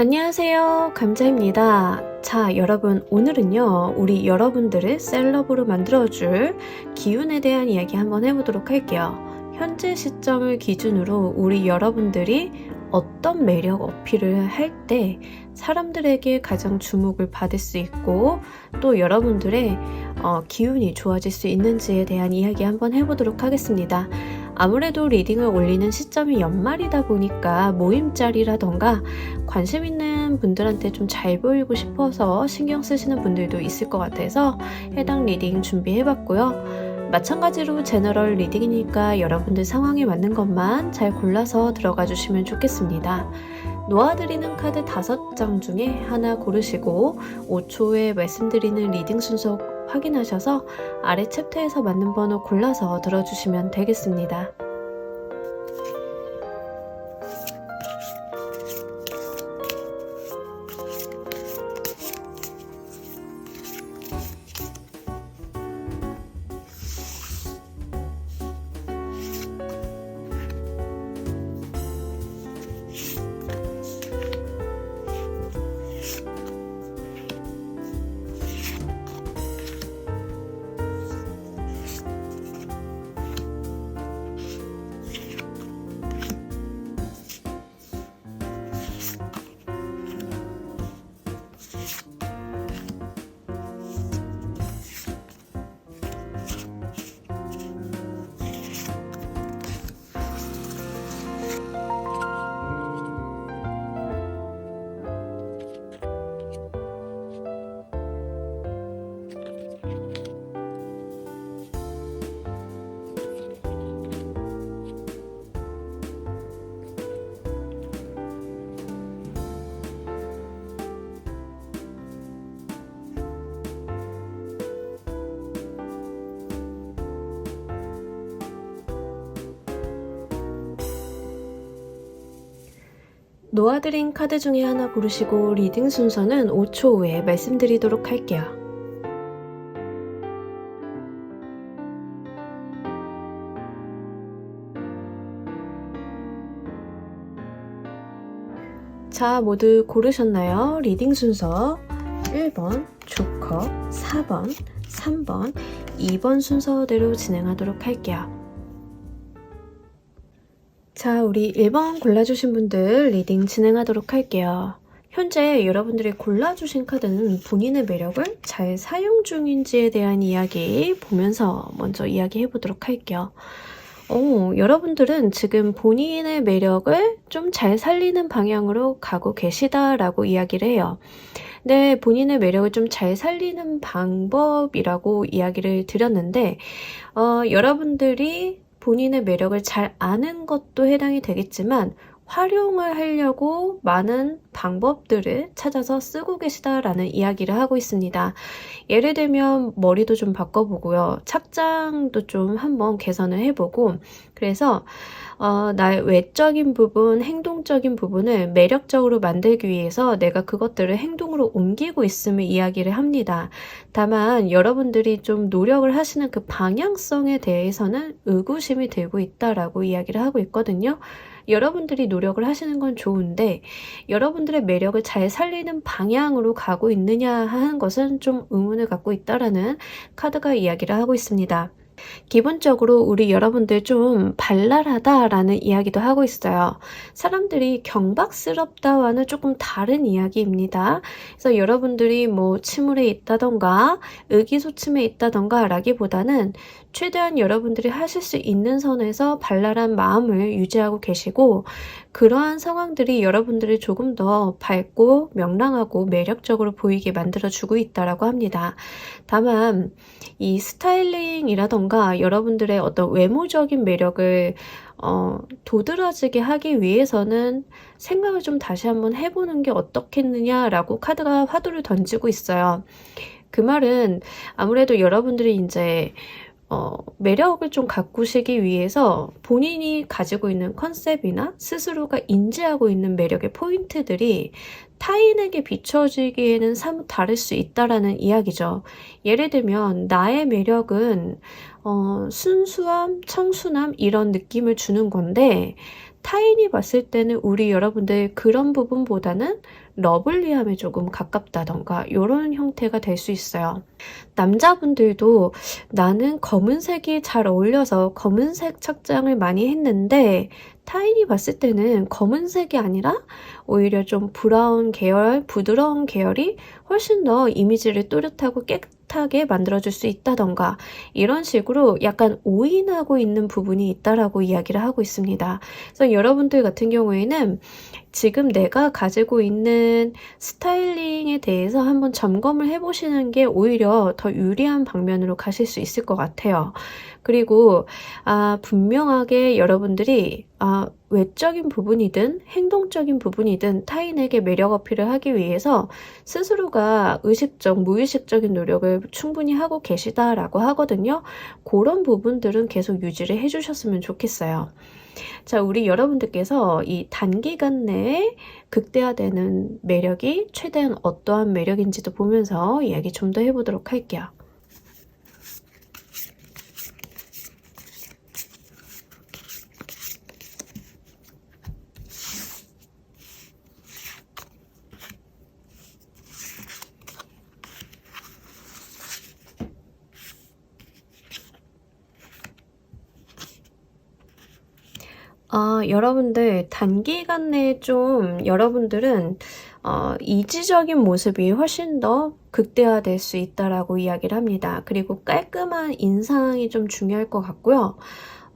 안녕하세요. 감자입니다. 자, 여러분, 오늘은요, 우리 여러분들을 셀럽으로 만들어줄 기운에 대한 이야기 한번 해보도록 할게요. 현재 시점을 기준으로 우리 여러분들이 어떤 매력 어필을 할 때 사람들에게 가장 주목을 받을 수 있고 또 여러분들의 기운이 좋아질 수 있는지에 대한 이야기 한번 해보도록 하겠습니다. 아무래도 리딩을 올리는 시점이 연말이다 보니까 모임자리라던가 관심 있는 분들한테 좀 잘 보이고 싶어서 신경 쓰시는 분들도 있을 것 같아서 해당 리딩 준비해봤고요. 마찬가지로 제너럴 리딩이니까 여러분들 상황에 맞는 것만 잘 골라서 들어가 주시면 좋겠습니다. 놓아드리는 카드 5장 중에 하나 고르시고 5초에 말씀드리는 리딩 순서 확인하셔서 아래 챕터에서 맞는 번호 골라서 들어주시면 되겠습니다. 놓아드린 카드 중에 하나 고르시고 리딩 순서는 5초 후에 말씀드리도록 할게요. 자, 모두 고르셨나요? 리딩 순서 1번, 조커, 4번, 3번, 2번 순서대로 진행하도록 할게요. 자, 우리 1번 골라주신 분들 리딩 진행하도록 할게요. 현재 여러분들이 골라주신 카드는 본인의 매력을 잘 사용 중인지에 대한 이야기 보면서 먼저 이야기해 보도록 할게요. 여러분들은 지금 본인의 매력을 좀 잘 살리는 방향으로 가고 계시다라고 이야기를 해요. 네, 본인의 매력을 좀 잘 살리는 방법이라고 이야기를 드렸는데 여러분들이 본인의 매력을 잘 아는 것도 해당이 되겠지만 활용을 하려고 많은 방법들을 찾아서 쓰고 계시다라는 이야기를 하고 있습니다. 예를 들면 머리도 좀 바꿔보고요. 착장도 좀 한번 개선을 해보고 그래서 나의 외적인 부분, 행동적인 부분을 매력적으로 만들기 위해서 내가 그것들을 행동으로 옮기고 있음을 이야기를 합니다. 다만 여러분들이 좀 노력을 하시는 그 방향성에 대해서는 의구심이 들고 있다라고 이야기를 하고 있거든요. 여러분들이 노력을 하시는 건 좋은데 여러분들의 매력을 잘 살리는 방향으로 가고 있느냐 하는 것은 좀 의문을 갖고 있다라는 카드가 이야기를 하고 있습니다. 기본적으로 우리 여러분들 좀 발랄하다라는 이야기도 하고 있어요. 사람들이 경박스럽다와는 조금 다른 이야기입니다. 그래서 여러분들이 뭐 침울해 있다던가 의기소침해 있다던가 라기보다는 최대한 여러분들이 하실 수 있는 선에서 발랄한 마음을 유지하고 계시고 그러한 상황들이 여러분들을 조금 더 밝고 명랑하고 매력적으로 보이게 만들어주고 있다라고 합니다. 다만 이 스타일링이라던가 여러분들의 어떤 외모적인 매력을 도드라지게 하기 위해서는 생각을 좀 다시 한번 해보는 게 어떻겠느냐라고 카드가 화두를 던지고 있어요. 그 말은 아무래도 여러분들이 이제 매력을 좀 가꾸시기 위해서 본인이 가지고 있는 컨셉이나 스스로가 인지하고 있는 매력의 포인트들이 타인에게 비춰지기에는 사뭇 다를 수 있다라는 이야기죠. 예를 들면 나의 매력은 순수함, 청순함 이런 느낌을 주는 건데 타인이 봤을 때는 우리 여러분들 그런 부분보다는 러블리함에 조금 가깝다던가 이런 형태가 될 수 있어요. 남자분들도 나는 검은색이 잘 어울려서 검은색 착장을 많이 했는데 타인이 봤을 때는 검은색이 아니라 오히려 좀 브라운 계열, 부드러운 계열이 훨씬 더 이미지를 또렷하고 깨끗하게 만들어줄 수 있다던가 이런 식으로 약간 오인하고 있는 부분이 있다라고 이야기를 하고 있습니다. 그래서 여러분들 같은 경우에는 지금 내가 가지고 있는 스타일링에 대해서 한번 점검을 해보시는 게 오히려 더 유리한 방면으로 가실 수 있을 것 같아요. 그리고 분명하게 여러분들이 외적인 부분이든 행동적인 부분이든 타인에게 매력 어필을 하기 위해서 스스로가 의식적, 무의식적인 노력을 충분히 하고 계시다라고 하거든요. 그런 부분들은 계속 유지를 해주셨으면 좋겠어요. 자, 우리 여러분들께서 이 단기간 내에 극대화되는 매력이 최대한 어떠한 매력인지도 보면서 이야기 좀 더 해보도록 할게요. 여러분들 단기간 내에 좀 여러분들은 이지적인 모습이 훨씬 더 극대화될 수 있다라고 이야기를 합니다. 그리고 깔끔한 인상이 좀 중요할 것 같고요.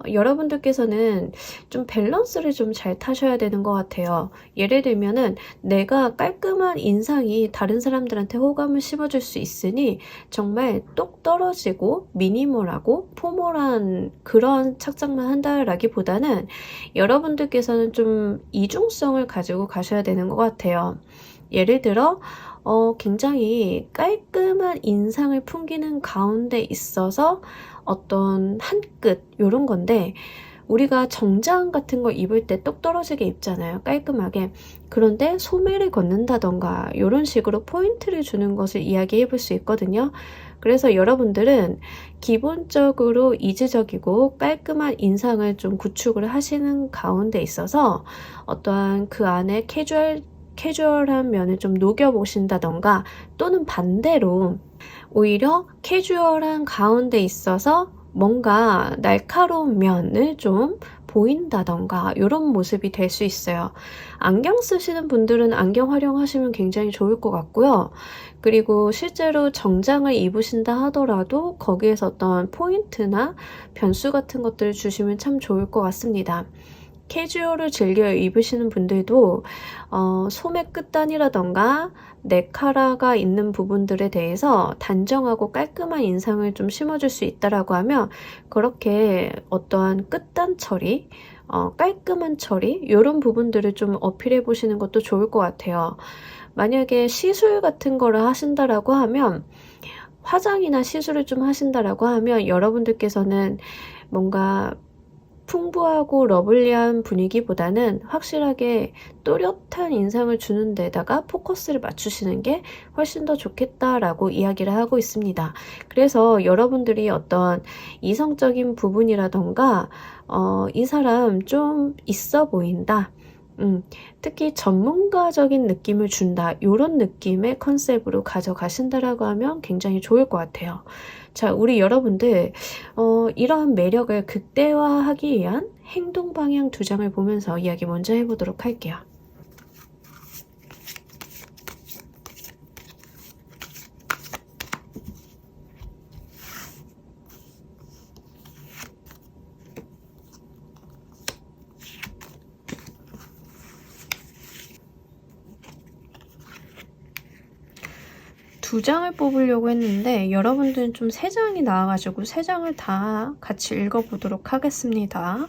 여러분들께서는 좀 밸런스를 좀 잘 타셔야 되는 것 같아요. 예를 들면은 내가 깔끔한 인상이 다른 사람들한테 호감을 심어줄 수 있으니 정말 똑 떨어지고 미니멀하고 포멀한 그런 착장만 한다라기보다는 여러분들께서는 좀 이중성을 가지고 가셔야 되는 것 같아요. 예를 들어 굉장히 깔끔한 인상을 풍기는 가운데 있어서 어떤 한 끗 요런 건데 우리가 정장 같은 걸 입을 때 똑 떨어지게 입잖아요. 깔끔하게. 그런데 소매를 걷는다던가 이런 식으로 포인트를 주는 것을 이야기해 볼 수 있거든요. 그래서 여러분들은 기본적으로 이지적이고 깔끔한 인상을 좀 구축을 하시는 가운데 있어서 어떠한 그 안에 캐주얼한 면을 좀 녹여보신다던가 또는 반대로 오히려 캐주얼한 가운데 있어서 뭔가 날카로운 면을 좀 보인다던가 이런 모습이 될 수 있어요. 안경 쓰시는 분들은 안경 활용하시면 굉장히 좋을 것 같고요. 그리고 실제로 정장을 입으신다 하더라도 거기에서 어떤 포인트나 변수 같은 것들을 주시면 참 좋을 것 같습니다. 캐주얼을 즐겨 입으시는 분들도 소매 끝단이라던가 넥카라가 있는 부분들에 대해서 단정하고 깔끔한 인상을 좀 심어줄 수 있다라고 하면 그렇게 어떠한 끝단 처리, 깔끔한 처리 이런 부분들을 좀 어필해 보시는 것도 좋을 것 같아요. 만약에 시술 같은 거를 하신다라고 하면 화장이나 시술을 좀 하신다라고 하면 여러분들께서는 뭔가 풍부하고 러블리한 분위기보다는 확실하게 또렷한 인상을 주는 데다가 포커스를 맞추시는 게 훨씬 더 좋겠다라고 이야기를 하고 있습니다. 그래서 여러분들이 어떤 이성적인 부분이라던가 이 사람 좀 있어 보인다. 특히 전문가적인 느낌을 준다. 이런 느낌의 컨셉으로 가져가신다라고 하면 굉장히 좋을 것 같아요. 자, 우리 여러분들 이러한 매력을 극대화하기 위한 행동 방향 2장을 보면서 이야기 먼저 해보도록 할게요. 두 장을 뽑으려고 했는데 여러분들은 좀 3장이 나와가지고 3장을 다 같이 읽어보도록 하겠습니다.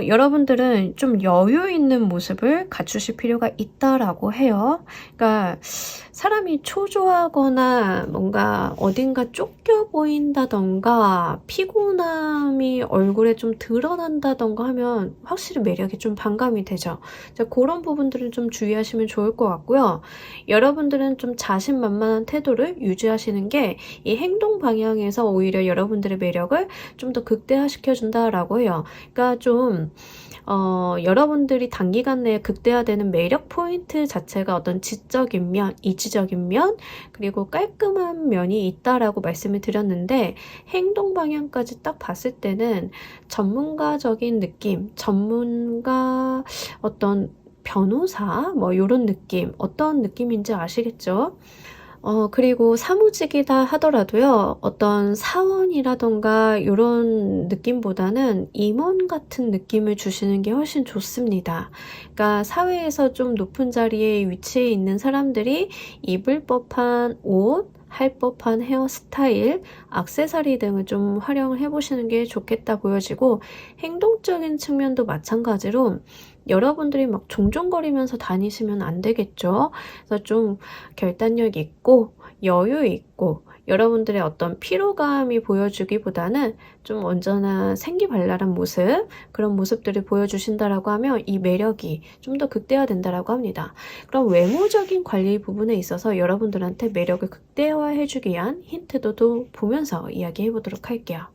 여러분들은 좀 여유 있는 모습을 갖추실 필요가 있다라고 해요. 그러니까 사람이 초조하거나 뭔가 어딘가 쫓겨 보인다던가 피곤함이 얼굴에 좀 드러난다던가 하면 확실히 매력이 좀 반감이 되죠. 자, 그런 부분들은 좀 주의하시면 좋을 것 같고요. 여러분들은 좀 자신만만한 태도를 유지하시는 게 이 행동 방향에서 오히려 여러분들의 매력을 좀 더 극대화시켜 준다라고 해요. 그러니까 좀 좀 여러분들이 단기간 내에 극대화되는 매력 포인트 자체가 어떤 지적인 면, 이지적인 면, 그리고 깔끔한 면이 있다라고 말씀을 드렸는데, 행동 방향까지 딱 봤을 때는 전문가적인 느낌, 전문가 어떤 변호사 뭐 이런 느낌, 어떤 느낌인지 아시겠죠? 그리고 사무직이다 하더라도요, 어떤 사원이라던가 이런 느낌보다는 임원 같은 느낌을 주시는 게 훨씬 좋습니다. 그러니까 사회에서 좀 높은 자리에 위치해 있는 사람들이 입을 법한 옷, 할 법한 헤어스타일, 액세서리 등을 좀 활용을 해보시는 게 좋겠다 보여지고, 행동적인 측면도 마찬가지로 여러분들이 막 종종거리면서 다니시면 안 되겠죠. 그래서 좀 결단력 있고 여유 있고 여러분들의 어떤 피로감이 보여주기보다는 좀 언제나 생기발랄한 모습, 그런 모습들을 보여주신다라고 하면 이 매력이 좀 더 극대화된다라고 합니다. 그럼 외모적인 관리 부분에 있어서 여러분들한테 매력을 극대화해주기 위한 힌트도 또 보면서 이야기해 보도록 할게요.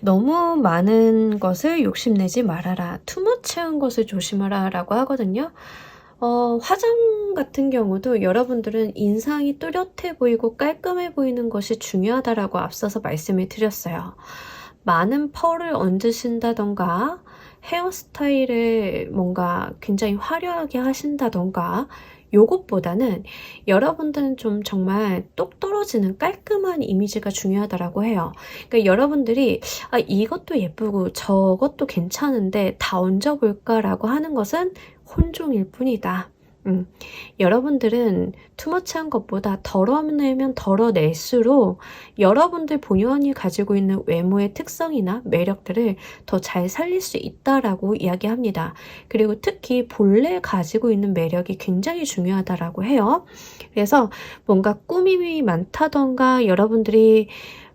너무 많은 것을 욕심내지 말아라. 투머치한 것을 조심하라 라고 하거든요. 화장 같은 경우도 여러분들은 인상이 뚜렷해 보이고 깔끔해 보이는 것이 중요하다라고 앞서서 말씀을 드렸어요. 많은 펄을 얹으신다던가 헤어스타일을 뭔가 굉장히 화려하게 하신다던가 요것보다는 여러분들은 좀 정말 똑 떨어지는 깔끔한 이미지가 중요하다라고 해요. 그러니까 여러분들이 이것도 예쁘고 저것도 괜찮은데 다 얹어볼까라고 하는 것은 혼종일 뿐이다. 여러분들은 투머치한 것보다 덜어내면 덜어낼수록 여러분들 본연이 가지고 있는 외모의 특성이나 매력들을 더 잘 살릴 수 있다라고 이야기합니다. 그리고 특히 본래 가지고 있는 매력이 굉장히 중요하다라고 해요. 그래서 뭔가 꾸밈이 많다던가 여러분들이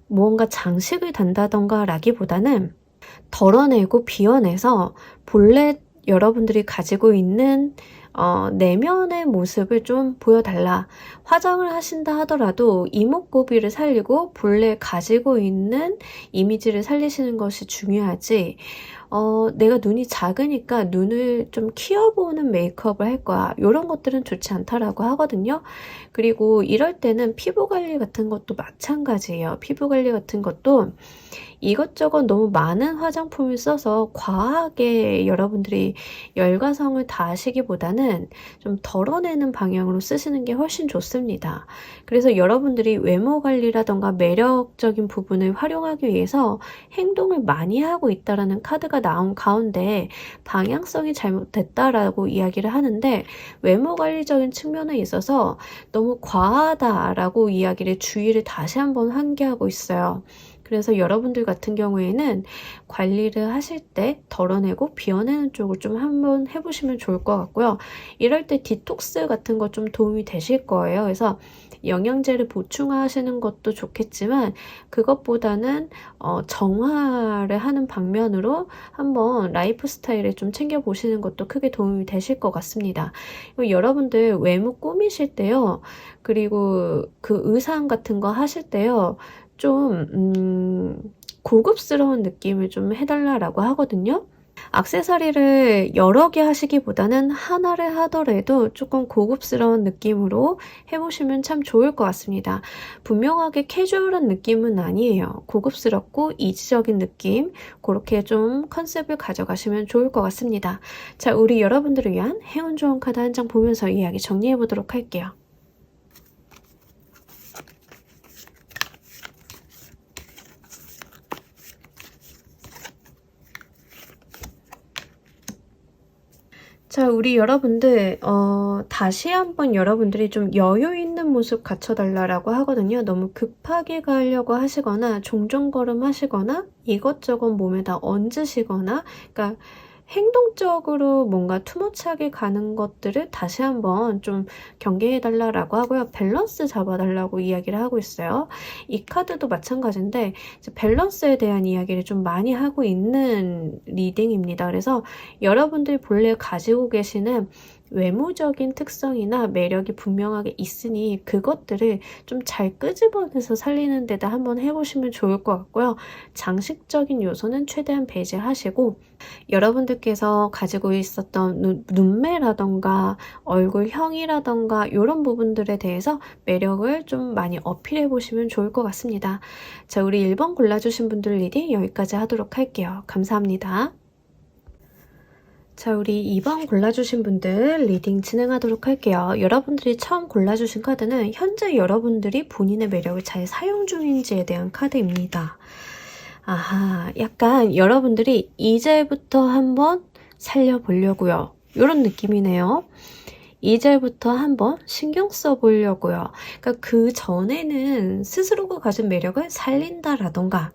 무언가 장식을 단다던가 라기보다는 덜어내고 비워내서 본래 여러분들이 가지고 있는 내면의 모습을 좀 보여달라. 화장을 하신다 하더라도 이목구비를 살리고 본래 가지고 있는 이미지를 살리시는 것이 중요하지, 내가 눈이 작으니까 눈을 좀 키워보는 메이크업을 할 거야. 이런 것들은 좋지 않다라고 하거든요. 그리고 이럴 때는 피부 관리 같은 것도 마찬가지예요. 피부 관리 같은 것도 이것저것 너무 많은 화장품을 써서 과하게 여러분들이 열과성을 다하시기보다는 좀 덜어내는 방향으로 쓰시는 게 훨씬 좋습니다. 그래서 여러분들이 외모 관리라던가 매력적인 부분을 활용하기 위해서 행동을 많이 하고 있다라는 카드가 나온 가운데 방향성이 잘못됐다라고 이야기를 하는데, 외모 관리적인 측면에 있어서 너무 과하다라고 이야기를 주의를 다시 한번 환기하고 있어요. 그래서 여러분들 같은 경우에는 관리를 하실 때 덜어내고 비워내는 쪽을 좀 한번 해보시면 좋을 것 같고요. 이럴 때 디톡스 같은 거 좀 도움이 되실 거예요. 그래서 영양제를 보충하시는 것도 좋겠지만 그것보다는 정화를 하는 방면으로 한번 라이프 스타일을 좀 챙겨보시는 것도 크게 도움이 되실 것 같습니다. 여러분들 외모 꾸미실 때요, 그리고 그 의상 같은 거 하실 때요, 좀 고급스러운 느낌을 좀 해달라고 하거든요. 액세서리를 여러 개 하시기보다는 하나를 하더라도 조금 고급스러운 느낌으로 해보시면 참 좋을 것 같습니다. 분명하게 캐주얼한 느낌은 아니에요. 고급스럽고 이지적인 느낌, 그렇게 좀 컨셉을 가져가시면 좋을 것 같습니다. 자, 우리 여러분들을 위한 행운 좋은 카드 한 장 보면서 이야기 정리해 보도록 할게요. 자, 우리 여러분들, 다시 한번 여러분들이 좀 여유 있는 모습 갖춰달라고 하거든요. 너무 급하게 가려고 하시거나 종종걸음 하시거나 이것저것 몸에다 얹으시거나, 그러니까 행동적으로 뭔가 투머치하게 가는 것들을 다시 한번 좀 경계해 달라고 하고요. 밸런스 잡아 달라고 이야기를 하고 있어요. 이 카드도 마찬가지인데 이제 밸런스에 대한 이야기를 좀 많이 하고 있는 리딩입니다. 그래서 여러분들이 본래 가지고 계시는 외모적인 특성이나 매력이 분명하게 있으니 그것들을 좀 잘 끄집어내서 살리는 데다 한번 해보시면 좋을 것 같고요. 장식적인 요소는 최대한 배제하시고 여러분들께서 가지고 있었던 눈매라던가 얼굴형이라던가 이런 부분들에 대해서 매력을 좀 많이 어필해 보시면 좋을 것 같습니다. 자, 우리 1번 골라주신 분들 리딩 여기까지 하도록 할게요. 감사합니다. 자, 우리 2번 골라주신 분들 리딩 진행하도록 할게요. 여러분들이 처음 골라주신 카드는 현재 여러분들이 본인의 매력을 잘 사용 중인지에 대한 카드입니다. 아하, 약간 여러분들이 이제부터 한번 살려보려고요. 이런 느낌이네요. 이제부터 한번 신경 써보려고요. 그러니까 그 전에는 스스로가 가진 매력을 살린다라던가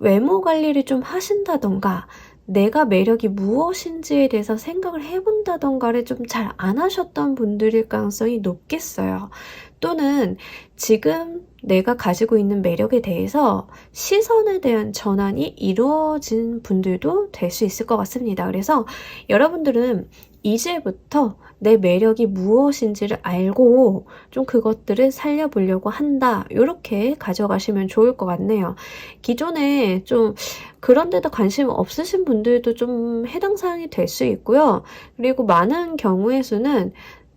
외모 관리를 좀 하신다던가 내가 매력이 무엇인지에 대해서 생각을 해본다던가를 좀 잘 안 하셨던 분들일 가능성이 높겠어요. 또는 지금 내가 가지고 있는 매력에 대해서 시선에 대한 전환이 이루어진 분들도 될 수 있을 것 같습니다. 그래서 여러분들은 이제부터 내 매력이 무엇인지를 알고 좀 그것들을 살려보려고 한다. 이렇게 가져가시면 좋을 것 같네요. 기존에 좀 그런 데도 관심 없으신 분들도 좀 해당 사항이 될 수 있고요. 그리고 많은 경우의 수는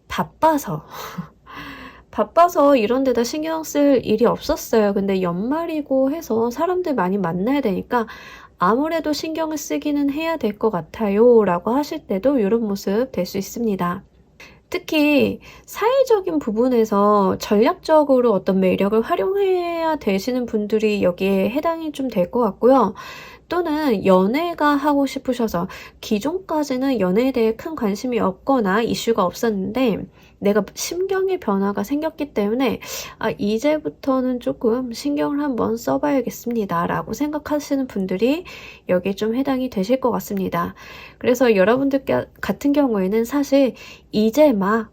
바빠서 이런 데다 신경 쓸 일이 없었어요. 근데 연말이고 해서 사람들 많이 만나야 되니까 아무래도 신경을 쓰기는 해야 될 것 같아요 라고 하실 때도 이런 모습 될 수 있습니다. 특히 사회적인 부분에서 전략적으로 어떤 매력을 활용해야 되시는 분들이 여기에 해당이 좀 될 것 같고요. 또는 연애가 하고 싶으셔서 기존까지는 연애에 대해 큰 관심이 없거나 이슈가 없었는데 내가 심경의 변화가 생겼기 때문에 이제부터는 조금 신경을 한번 써봐야겠습니다 라고 생각하시는 분들이 여기에 좀 해당이 되실 것 같습니다. 그래서 여러분들 같은 경우에는 사실 이제 막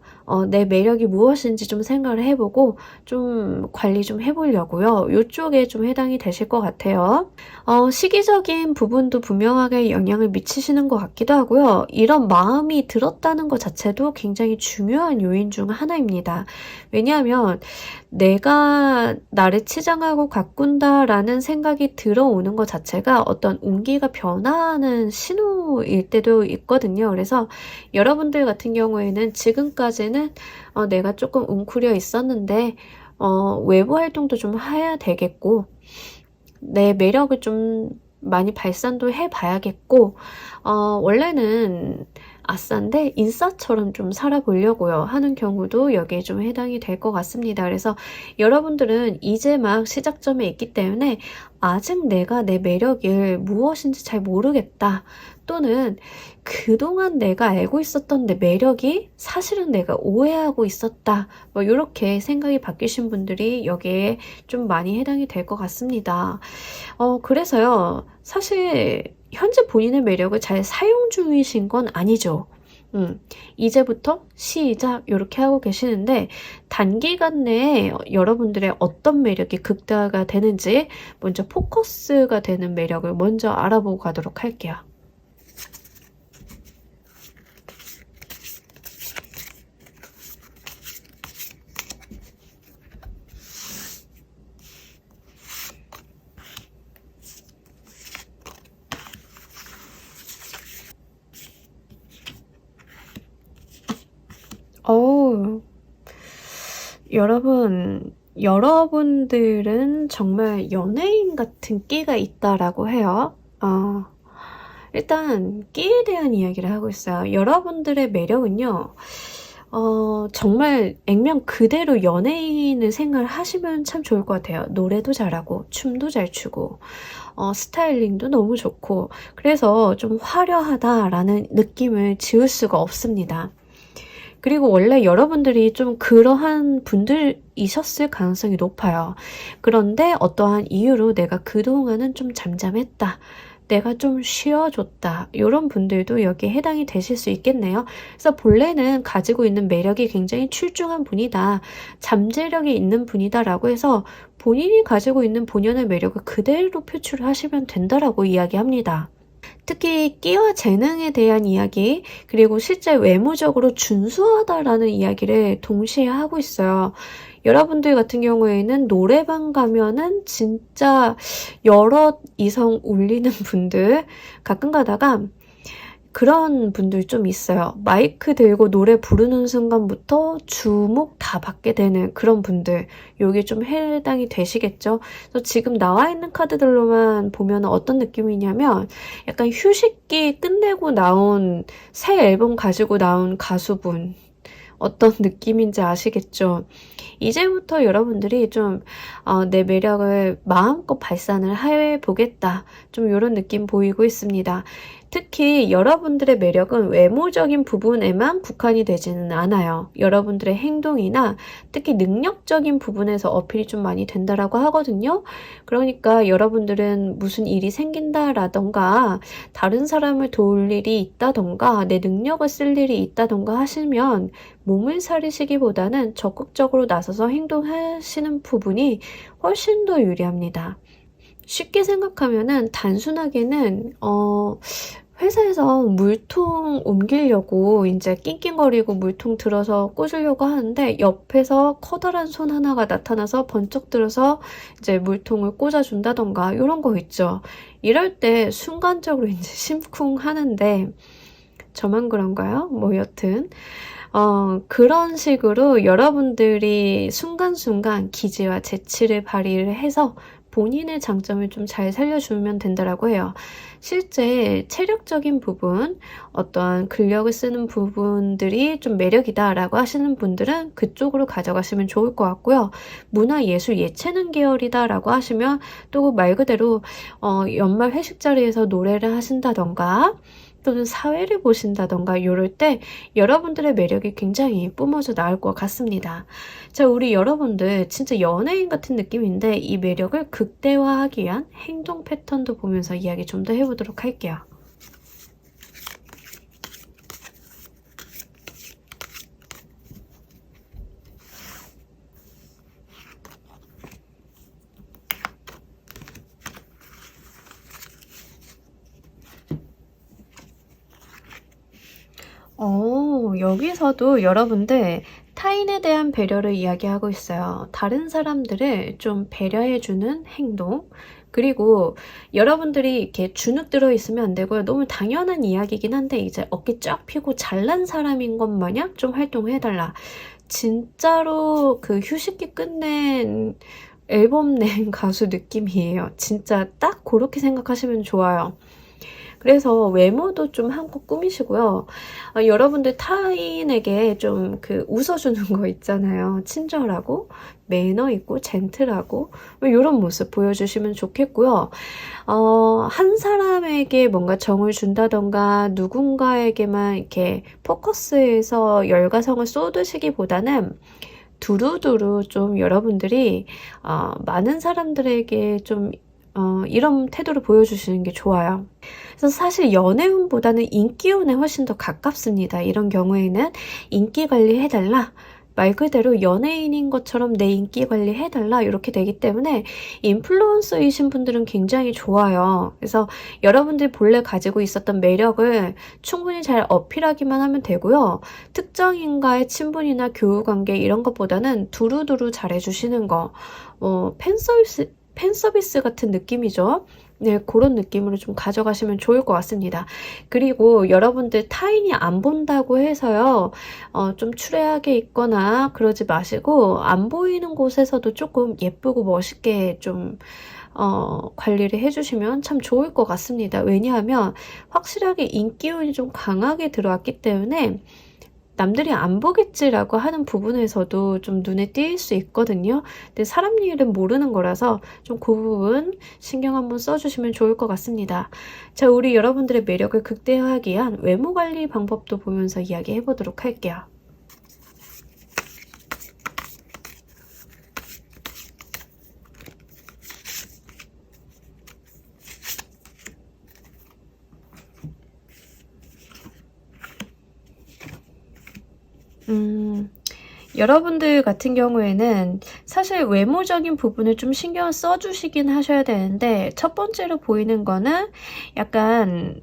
내 매력이 무엇인지 좀 생각을 해보고 좀 관리 좀 해보려고요. 이쪽에 좀 해당이 되실 것 같아요. 시기적인 부분도 분명하게 영향을 미치시는 것 같기도 하고요. 이런 마음이 들었다는 것 자체도 굉장히 중요한 요인 중 하나입니다. 왜냐하면 내가 나를 치장하고 가꾼다라는 생각이 들어오는 것 자체가 어떤 운기가 변화하는 신호일 때도 있거든요. 그래서 여러분들 같은 경우에는 지금까지는 내가 조금 웅크려 있었는데 외부 활동도 좀 해야 되겠고 내 매력을 좀 많이 발산도 해봐야겠고 원래는 아싸인데 인싸처럼 좀 살아보려고요 하는 경우도 여기에 좀 해당이 될 것 같습니다. 그래서 여러분들은 이제 막 시작점에 있기 때문에 아직 내가 내 매력을 무엇인지 잘 모르겠다. 또는 그동안 내가 알고 있었던 내 매력이 사실은 내가 오해하고 있었다. 뭐 이렇게 생각이 바뀌신 분들이 여기에 좀 많이 해당이 될 것 같습니다. 그래서요. 사실 현재 본인의 매력을 잘 사용 중이신 건 아니죠. 이제부터 시작 이렇게 하고 계시는데 단기간 내에 여러분들의 어떤 매력이 극대화가 되는지 먼저 포커스가 되는 매력을 먼저 알아보고 가도록 할게요. 여러분들은 정말 연예인 같은 끼가 있다라고 해요. 일단 끼에 대한 이야기를 하고 있어요. 여러분들의 매력은요. 정말 액면 그대로 연예인을 생각하시면 참 좋을 것 같아요. 노래도 잘하고 춤도 잘 추고 스타일링도 너무 좋고 그래서 좀 화려하다라는 느낌을 지울 수가 없습니다. 그리고 원래 여러분들이 좀 그러한 분들이셨을 가능성이 높아요. 그런데 어떠한 이유로 내가 그동안은 좀 잠잠했다. 내가 좀 쉬어줬다. 이런 분들도 여기에 해당이 되실 수 있겠네요. 그래서 본래는 가지고 있는 매력이 굉장히 출중한 분이다. 잠재력이 있는 분이다라고 해서 본인이 가지고 있는 본연의 매력을 그대로 표출하시면 된다라고 이야기합니다. 특히 끼와 재능에 대한 이야기, 그리고 실제 외모적으로 준수하다라는 이야기를 동시에 하고 있어요. 여러분들 같은 경우에는 노래방 가면은 진짜 여러 이성 울리는 분들 가끔 가다가 그런 분들 좀 있어요. 마이크 들고 노래 부르는 순간부터 주목 다 받게 되는 그런 분들. 요게 좀 해당이 되시겠죠? 그래서 지금 나와 있는 카드들로만 보면 어떤 느낌이냐면 약간 휴식기 끝내고 나온 새 앨범 가지고 나온 가수분. 어떤 느낌인지 아시겠죠? 이제부터 여러분들이 좀 내 매력을 마음껏 발산을 해보겠다. 좀 이런 느낌 보이고 있습니다. 특히 여러분들의 매력은 외모적인 부분에만 국한이 되지는 않아요. 여러분들의 행동이나 특히 능력적인 부분에서 어필이 좀 많이 된다라고 하거든요. 그러니까 여러분들은 무슨 일이 생긴다라던가 다른 사람을 도울 일이 있다던가 내 능력을 쓸 일이 있다던가 하시면 몸을 사리시기보다는 적극적으로 나서서 행동하시는 부분이 훨씬 더 유리합니다. 쉽게 생각하면은 단순하게는 회사에서 물통 옮기려고 이제 낑낑거리고 물통 들어서 꽂으려고 하는데 옆에서 커다란 손 하나가 나타나서 번쩍 들어서 이제 물통을 꽂아준다던가 이런 거 있죠. 이럴 때 순간적으로 이제 심쿵 하는데 저만 그런가요? 뭐 여튼 그런 식으로 여러분들이 순간순간 기지와 재치를 발휘를 해서 본인의 장점을 좀 잘 살려주면 된다라고 해요. 실제 체력적인 부분, 어떤 근력을 쓰는 부분들이 좀 매력이다라고 하시는 분들은 그쪽으로 가져가시면 좋을 것 같고요. 문화, 예술, 예체능 계열이다라고 하시면 또 말 그대로 연말 회식 자리에서 노래를 하신다던가 또는 사회를 보신다던가 이럴 때 여러분들의 매력이 굉장히 뿜어져 나올 것 같습니다. 자, 우리 여러분들 진짜 연예인 같은 느낌인데 이 매력을 극대화하기 위한 행동 패턴도 보면서 이야기 좀 더 해보도록 할게요. 여기서도 여러분들 타인에 대한 배려를 이야기하고 있어요. 다른 사람들을 좀 배려해주는 행동. 그리고 여러분들이 이렇게 주눅 들어 있으면 안 되고요. 너무 당연한 이야기긴 한데 이제 어깨 쫙 펴고 잘난 사람인 것 마냥 좀 활동해달라. 진짜로 그 휴식기 끝낸 앨범 낸 가수 느낌이에요. 진짜 딱 그렇게 생각하시면 좋아요. 그래서 외모도 좀 한껏 꾸미시고요. 여러분들 타인에게 좀 그 웃어주는 거 있잖아요. 친절하고 매너 있고 젠틀하고 이런 모습 보여주시면 좋겠고요. 한 사람에게 뭔가 정을 준다던가 누군가에게만 이렇게 포커스해서 열과성을 쏟으시기보다는 두루두루 좀 여러분들이 많은 사람들에게 좀 이런 태도를 보여주시는 게 좋아요. 그래서 사실 연애운보다는 인기운에 훨씬 더 가깝습니다. 이런 경우에는 인기 관리 해달라. 말 그대로 연예인인 것처럼 내 인기 관리 해달라 이렇게 되기 때문에 인플루언서이신 분들은 굉장히 좋아요. 그래서 여러분들이 본래 가지고 있었던 매력을 충분히 잘 어필하기만 하면 되고요. 특정인과의 친분이나 교우관계 이런 것보다는 두루두루 잘해주시는 거 팬서비스 같은 느낌이죠. 네, 그런 느낌으로 좀 가져가시면 좋을 것 같습니다. 그리고 여러분들 타인이 안 본다고 해서요, 좀 추레하게 있거나 그러지 마시고, 안 보이는 곳에서도 조금 예쁘고 멋있게 좀, 관리를 해주시면 참 좋을 것 같습니다. 왜냐하면 확실하게 인기운이 좀 강하게 들어왔기 때문에 남들이 안 보겠지라고 하는 부분에서도 좀 눈에 띄일 수 있거든요. 근데 사람 일은 모르는 거라서 좀 그 부분 신경 한번 써주시면 좋을 것 같습니다. 자, 우리 여러분들의 매력을 극대화하기 위한 외모 관리 방법도 보면서 이야기해 보도록 할게요. 여러분들 같은 경우에는 사실 외모적인 부분을 좀 신경을 써주시긴 하셔야 되는데, 첫 번째로 보이는 거는 약간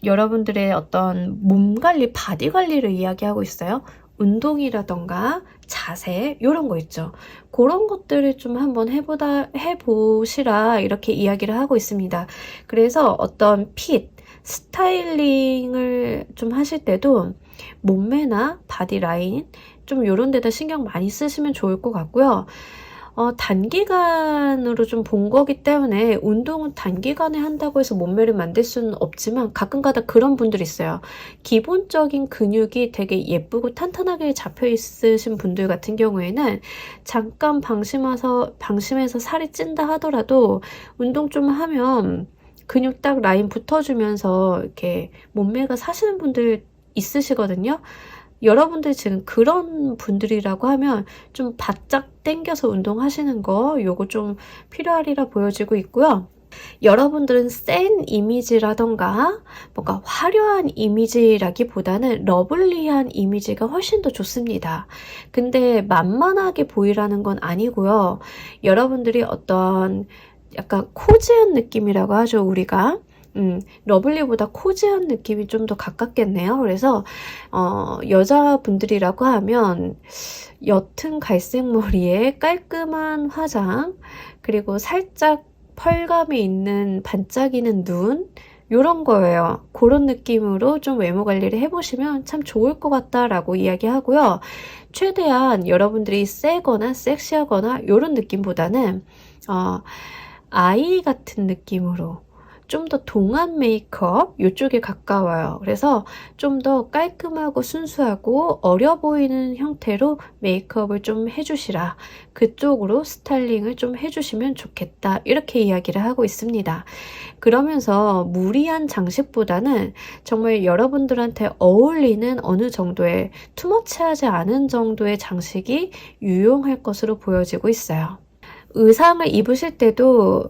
여러분들의 어떤 몸 관리, 바디 관리를 이야기하고 있어요. 운동이라던가 자세 이런 거 있죠. 그런 것들을 좀 한번 해보시라 이렇게 이야기를 하고 있습니다. 그래서 어떤 핏, 스타일링을 좀 하실 때도 몸매나 바디 라인 좀 요런 데다 신경 많이 쓰시면 좋을 것 같고요. 단기간으로 좀 본 거기 때문에 운동은 단기간에 한다고 해서 몸매를 만들 수는 없지만 가끔가다 그런 분들이 있어요. 기본적인 근육이 되게 예쁘고 탄탄하게 잡혀 있으신 분들 같은 경우에는 잠깐 방심해서 살이 찐다 하더라도 운동 좀 하면 근육 딱 라인 붙어주면서 이렇게 몸매가 사시는 분들 있으시거든요. 여러분들 지금 그런 분들이라고 하면 좀 바짝 당겨서 운동하시는 거 요거 좀 필요하리라 보여지고 있고요. 여러분들은 센 이미지라던가 뭔가 화려한 이미지라기보다는 러블리한 이미지가 훨씬 더 좋습니다. 근데 만만하게 보이라는 건 아니고요. 여러분들이 어떤 약간 코지한 느낌이라고 하죠, 우리가. 러블리보다 코지한 느낌이 좀 더 가깝겠네요. 그래서 여자분들이라고 하면 옅은 갈색 머리에 깔끔한 화장, 그리고 살짝 펄감이 있는 반짝이는 눈, 요런 거예요. 그런 느낌으로 좀 외모 관리를 해보시면 참 좋을 것 같다라고 이야기하고요. 최대한 여러분들이 세거나 섹시하거나 요런 느낌보다는 아이 같은 느낌으로 좀 더 동안 메이크업 이쪽에 가까워요. 그래서 좀 더 깔끔하고 순수하고 어려 보이는 형태로 메이크업을 좀 해주시라. 그쪽으로 스타일링을 좀 해주시면 좋겠다. 이렇게 이야기를 하고 있습니다. 그러면서 무리한 장식보다는 정말 여러분들한테 어울리는 어느 정도의 투머치하지 않은 정도의 장식이 유용할 것으로 보여지고 있어요. 의상을 입으실 때도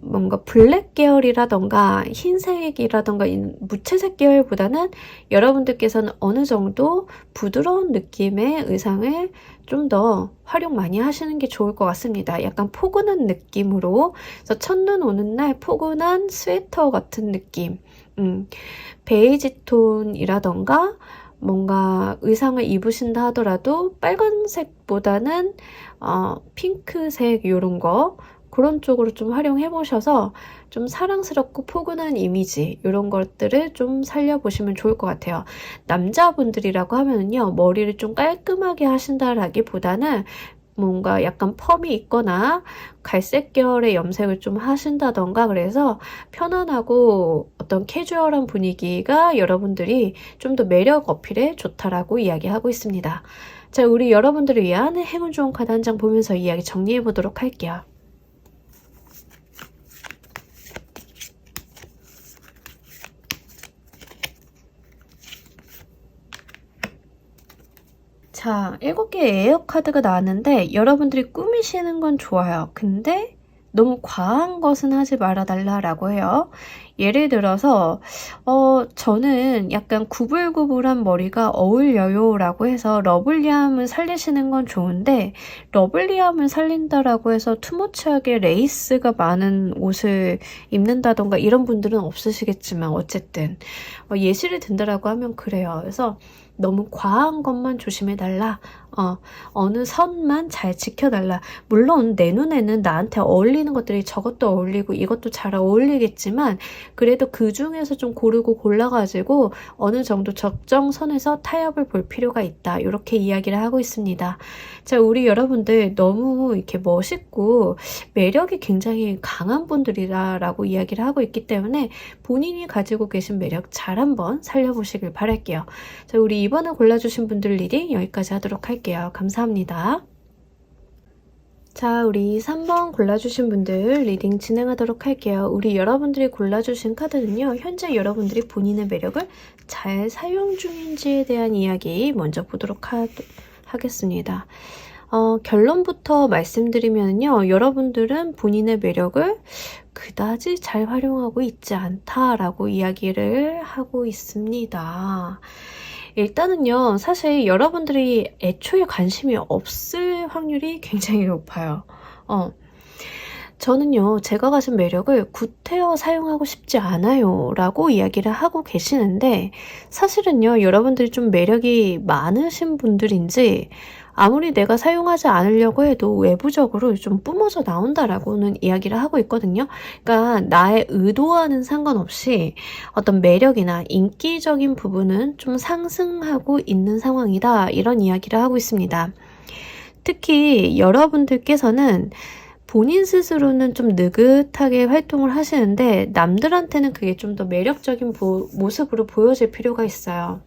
뭔가 블랙 계열이라던가 흰색이라던가 무채색 계열보다는 여러분들께서는 어느 정도 부드러운 느낌의 의상을 좀 더 활용 많이 하시는 게 좋을 것 같습니다. 약간 포근한 느낌으로, 그래서 첫눈 오는 날 포근한 스웨터 같은 느낌, 베이지 톤이라던가 뭔가 의상을 입으신다 하더라도 빨간색보다는 핑크색 이런 거, 그런 쪽으로 좀 활용해 보셔서 좀 사랑스럽고 포근한 이미지 이런 것들을 좀 살려보시면 좋을 것 같아요. 남자분들이라고 하면요, 머리를 좀 깔끔하게 하신다라기보다는 뭔가 약간 펌이 있거나 갈색 계열의 염색을 좀 하신다던가, 그래서 편안하고 어떤 캐주얼한 분위기가 여러분들이 좀 더 매력 어필에 좋다라고 이야기하고 있습니다. 자, 우리 여러분들을 위한 행운 좋은 카드 한 장 보면서 이야기 정리해 보도록 할게요. 자, 7개의 에어 카드가 나왔는데 여러분들이 꾸미시는 건 좋아요. 근데 너무 과한 것은 하지 말아달라고 해요. 예를 들어서 저는 약간 구불구불한 머리가 어울려요 라고 해서 러블리함을 살리시는 건 좋은데, 러블리함을 살린다라고 해서 투머치하게 레이스가 많은 옷을 입는다던가 이런 분들은 없으시겠지만 어쨌든 예시를 든다라고 하면 그래요. 그래서 너무 과한 것만 조심해달라. 어느 선만 잘 지켜달라. 물론 내 눈에는 나한테 어울리는 것들이 저것도 어울리고 이것도 잘 어울리겠지만 그래도 그 중에서 좀 고르고 골라가지고 어느 정도 적정선에서 타협을 볼 필요가 있다. 이렇게 이야기를 하고 있습니다. 자, 우리 여러분들 너무 이렇게 멋있고 매력이 굉장히 강한 분들이라고 이야기를 하고 있기 때문에 본인이 가지고 계신 매력 잘 한번 살려보시길 바랄게요. 자, 우리 이번에 골라주신 분들 리딩 여기까지 하도록 할게요. 감사합니다. 자, 우리 3번 골라주신 분들 리딩 진행하도록 할게요. 우리 여러분들이 골라주신 카드는요, 현재 여러분들이 본인의 매력을 잘 사용 중인지에 대한 이야기 먼저 보도록 하겠습니다. 결론부터 말씀드리면요, 여러분들은 본인의 매력을 그다지 잘 활용하고 있지 않다라고 이야기를 하고 있습니다. 일단은요, 사실 여러분들이 애초에 관심이 없을 확률이 굉장히 높아요. 저는요, 제가 가진 매력을 구태여 사용하고 싶지 않아요 라고 이야기를 하고 계시는데, 사실은요, 여러분들이 좀 매력이 많으신 분들인지, 아무리 내가 사용하지 않으려고 해도 외부적으로 좀 뿜어져 나온다라고는 이야기를 하고 있거든요. 그러니까 나의 의도와는 상관없이 어떤 매력이나 인기적인 부분은 좀 상승하고 있는 상황이다. 이런 이야기를 하고 있습니다. 특히 여러분들께서는 본인 스스로는 좀 느긋하게 활동을 하시는데 남들한테는 그게 좀 더 매력적인 모습으로 보여질 필요가 있어요.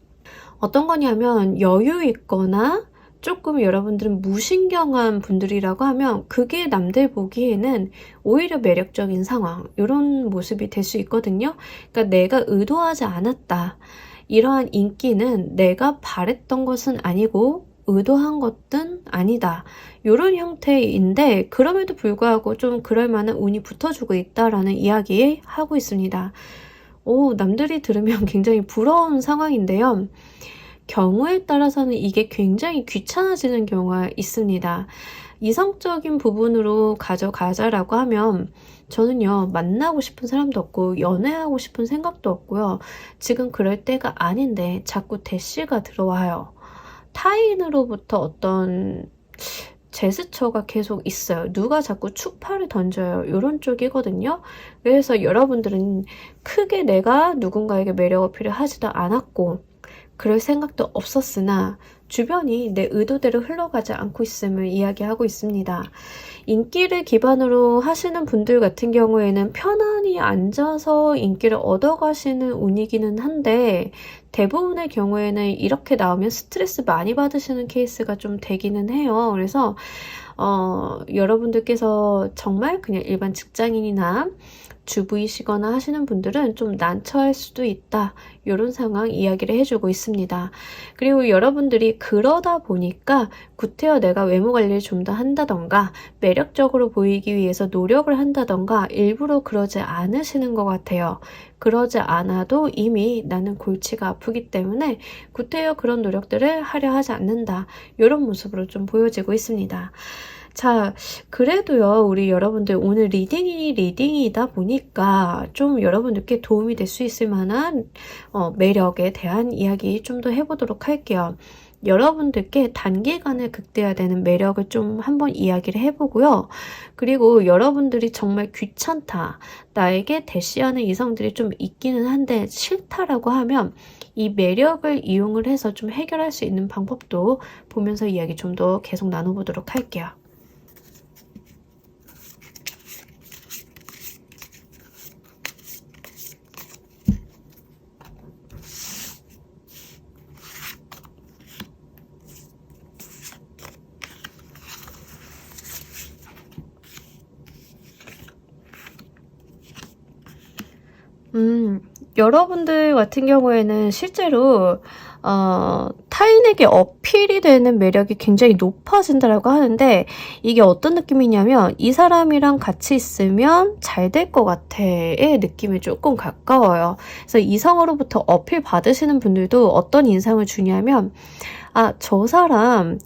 어떤 거냐면 여유 있거나 조금 여러분들은 무신경한 분들이라고 하면 그게 남들 보기에는 오히려 매력적인 상황, 이런 모습이 될 수 있거든요. 그러니까 내가 의도하지 않았다. 이러한 인기는 내가 바랬던 것은 아니고 의도한 것은 아니다. 이런 형태인데 그럼에도 불구하고 좀 그럴 만한 운이 붙어주고 있다라는 이야기 하고 있습니다. 남들이 들으면 굉장히 부러운 상황인데요. 경우에 따라서는 이게 굉장히 귀찮아지는 경우가 있습니다. 이성적인 부분으로 가져가자라고 하면 저는요, 만나고 싶은 사람도 없고 연애하고 싶은 생각도 없고요. 지금 그럴 때가 아닌데 자꾸 대시가 들어와요. 타인으로부터 어떤 제스처가 계속 있어요. 누가 자꾸 추파를 던져요. 이런 쪽이거든요. 그래서 여러분들은 크게 내가 누군가에게 매력 어필을 하지도 않았고 그럴 생각도 없었으나 주변이 내 의도대로 흘러가지 않고 있음을 이야기하고 있습니다. 인기를 기반으로 하시는 분들 같은 경우에는 편안히 앉아서 인기를 얻어가시는 운이기는 한데 대부분의 경우에는 이렇게 나오면 스트레스 많이 받으시는 케이스가 좀 되기는 해요. 그래서 여러분들께서 정말 그냥 일반 직장인이나 주부이시거나 하시는 분들은 좀 난처할 수도 있다. 이런 상황 이야기를 해주고 있습니다. 그리고 여러분들이 그러다 보니까 구태여 내가 외모 관리를 좀 더 한다던가 매력적으로 보이기 위해서 노력을 한다던가 일부러 그러지 않으시는 것 같아요. 그러지 않아도 이미 나는 골치가 아프기 때문에 구태여 그런 노력들을 하려 하지 않는다. 이런 모습으로 좀 보여지고 있습니다. 자, 그래도요, 우리 여러분들 오늘 리딩이 리딩이다 보니까 좀 여러분들께 도움이 될 수 있을 만한 매력에 대한 이야기 좀 더 해보도록 할게요. 여러분들께 단기간에 극대화되는 매력을 좀 한번 이야기를 해보고요. 그리고 여러분들이 정말 귀찮다, 나에게 대시하는 이성들이 좀 있기는 한데 싫다라고 하면 이 매력을 이용을 해서 좀 해결할 수 있는 방법도 보면서 이야기 좀 더 계속 나눠보도록 할게요. 여러분들 같은 경우에는 실제로 타인에게 어필이 되는 매력이 굉장히 높아진다라고 하는데 이게 어떤 느낌이냐면 이 사람이랑 같이 있으면 잘 될 것 같아의 느낌이 조금 가까워요. 그래서 이성으로부터 어필 받으시는 분들도 어떤 인상을 주냐면 저 사람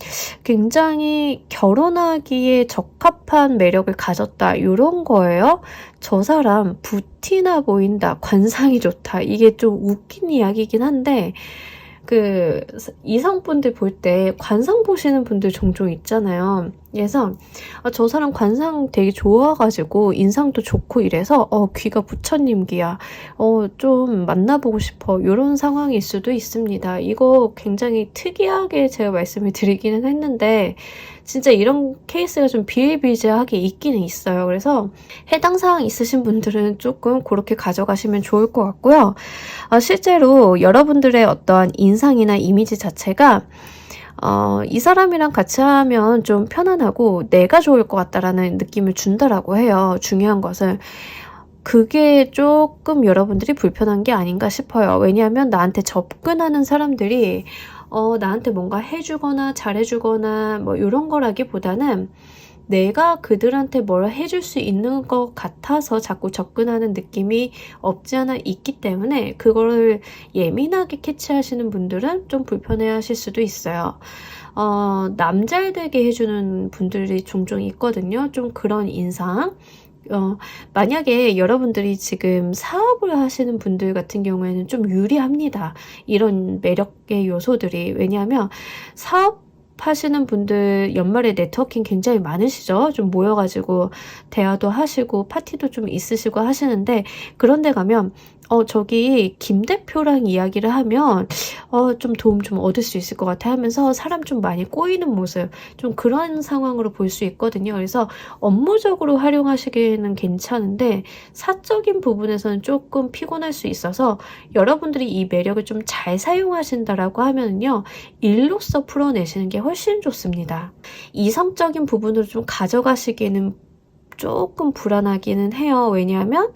굉장히 결혼하기에 적합한 매력을 가졌다 이런 거예요. 저 사람 부티나 보인다, 관상이 좋다. 이게 좀 웃긴 이야기이긴 한데 이성분들 볼 때 관상 보시는 분들 종종 있잖아요. 그래서 저 사람 관상 되게 좋아가지고 인상도 좋고 이래서 귀가 부처님 귀야. 좀 만나보고 싶어. 이런 상황일 수도 있습니다. 이거 굉장히 특이하게 제가 말씀을 드리기는 했는데 진짜 이런 케이스가 좀 비일비재하게 있기는 있어요. 그래서 해당 사항 있으신 분들은 조금 그렇게 가져가시면 좋을 것 같고요. 실제로 여러분들의 어떠한 인상이나 이미지 자체가 이 사람이랑 같이 하면 좀 편안하고 내가 좋을 것 같다라는 느낌을 준다라고 해요. 중요한 것은 그게 조금 여러분들이 불편한 게 아닌가 싶어요. 왜냐하면 나한테 접근하는 사람들이 나한테 뭔가 해주거나 잘해주거나 뭐 이런 거라기보다는 내가 그들한테 뭘 해줄 수 있는 것 같아서 자꾸 접근하는 느낌이 없지 않아 있기 때문에 그거를 예민하게 캐치하시는 분들은 좀 불편해하실 수도 있어요. 남잘 되게 해주는 분들이 종종 있거든요. 좀 그런 인상. 만약에 여러분들이 지금 사업을 하시는 분들 같은 경우에는 좀 유리합니다. 이런 매력의 요소들이. 왜냐하면 사업하시는 분들 연말에 네트워킹 굉장히 많으시죠? 좀 모여가지고 대화도 하시고 파티도 좀 있으시고 하시는데 그런 데 가면 저기 김 대표랑 이야기를 하면 좀 도움 좀 얻을 수 있을 것 같아 하면서 사람 좀 많이 꼬이는 모습, 좀 그런 상황으로 볼 수 있거든요. 그래서 업무적으로 활용하시기에는 괜찮은데 사적인 부분에서는 조금 피곤할 수 있어서 여러분들이 이 매력을 좀 잘 사용하신다라고 하면요, 일로서 풀어내시는 게 훨씬 좋습니다. 이성적인 부분으로 좀 가져가시기에는 조금 불안하기는 해요. 왜냐하면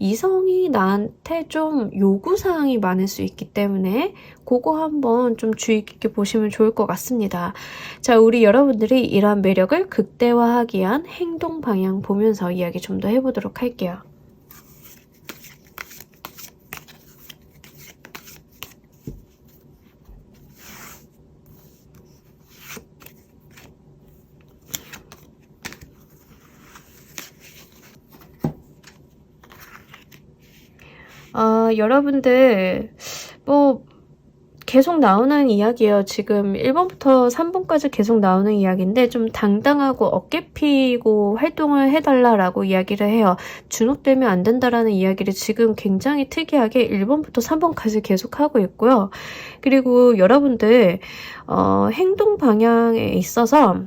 이성이 나한테 좀 요구사항이 많을 수 있기 때문에 그거 한번 좀 주의 깊게 보시면 좋을 것 같습니다. 자, 우리 여러분들이 이러한 매력을 극대화하기 위한 행동 방향 보면서 이야기 좀 더 해보도록 할게요. 여러분들 계속 나오는 이야기예요. 지금 1번부터 3번까지 계속 나오는 이야기인데 좀 당당하고 어깨 피고 활동을 해달라라고 이야기를 해요. 주눅들면 안 된다라는 이야기를 지금 굉장히 특이하게 1번부터 3번까지 계속 하고 있고요. 그리고 여러분들 행동 방향에 있어서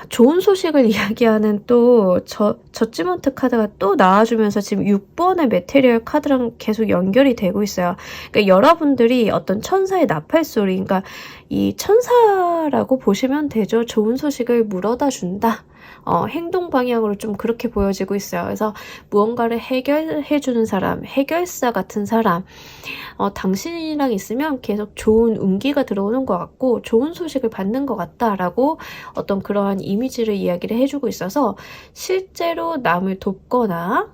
좋은 소식을 이야기하는 또 저지먼트 카드가 또 나와주면서 지금 6번의 메테리얼 카드랑 계속 연결이 되고 있어요. 그러니까 여러분들이 어떤 천사의 나팔소리, 그러니까 이 천사라고 보시면 되죠. 좋은 소식을 물어다 준다. 행동 방향으로 좀 그렇게 보여지고 있어요. 그래서 무언가를 해결해주는 사람, 해결사 같은 사람, 당신이랑 있으면 계속 좋은 운기가 들어오는 것 같고 좋은 소식을 받는 것 같다라고 어떤 그러한 이미지를 이야기를 해주고 있어서 실제로 남을 돕거나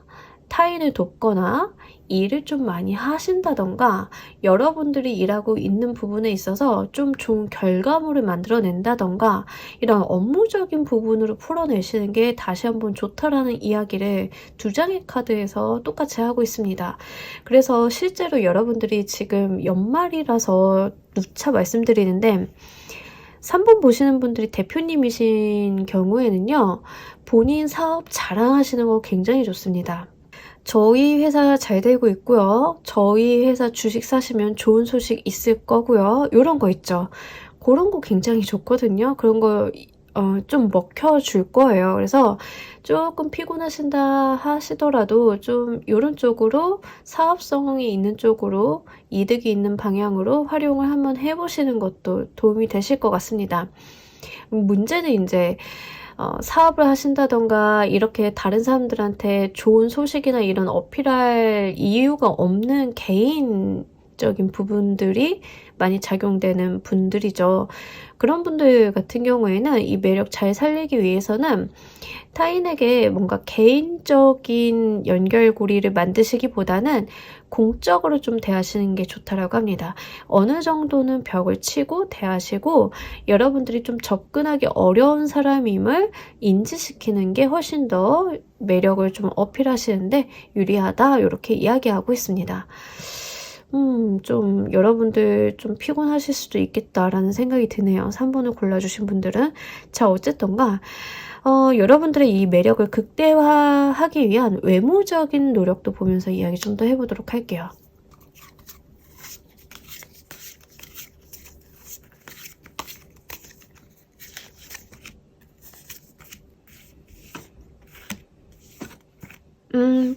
타인을 돕거나 일을 좀 많이 하신다던가 여러분들이 일하고 있는 부분에 있어서 좀 좋은 결과물을 만들어낸다던가 이런 업무적인 부분으로 풀어내시는 게 다시 한번 좋다라는 이야기를 두 장의 카드에서 똑같이 하고 있습니다. 그래서 실제로 여러분들이 지금 연말이라서 누차 말씀드리는데 3번 보시는 분들이 대표님이신 경우에는요, 본인 사업 자랑하시는 거 굉장히 좋습니다. 저희 회사 잘 되고 있고요. 저희 회사 주식 사시면 좋은 소식 있을 거고요. 이런 거 있죠. 그런 거 굉장히 좋거든요. 그런 거 좀 먹혀줄 거예요. 그래서 조금 피곤하신다 하시더라도 좀 이런 쪽으로 사업성이 있는 쪽으로 이득이 있는 방향으로 활용을 한번 해보시는 것도 도움이 되실 것 같습니다. 문제는 이제 사업을 하신다던가 이렇게 다른 사람들한테 좋은 소식이나 이런 어필할 이유가 없는 개인적인 부분들이 많이 작용되는 분들이죠. 그런 분들 같은 경우에는 이 매력 잘 살리기 위해서는 타인에게 뭔가 개인적인 연결고리를 만드시기보다는 공적으로 좀 대하시는 게 좋다라고 합니다. 어느 정도는 벽을 치고 대하시고 여러분들이 좀 접근하기 어려운 사람임을 인지시키는 게 훨씬 더 매력을 좀 어필하시는데 유리하다, 이렇게 이야기하고 있습니다. 좀 여러분들 좀 피곤하실 수도 있겠다라는 생각이 드네요. 3번을 골라주신 분들은. 자, 어쨌든가 여러분들의 이 매력을 극대화하기 위한 외모적인 노력도 보면서 이야기 좀 더 해보도록 할게요.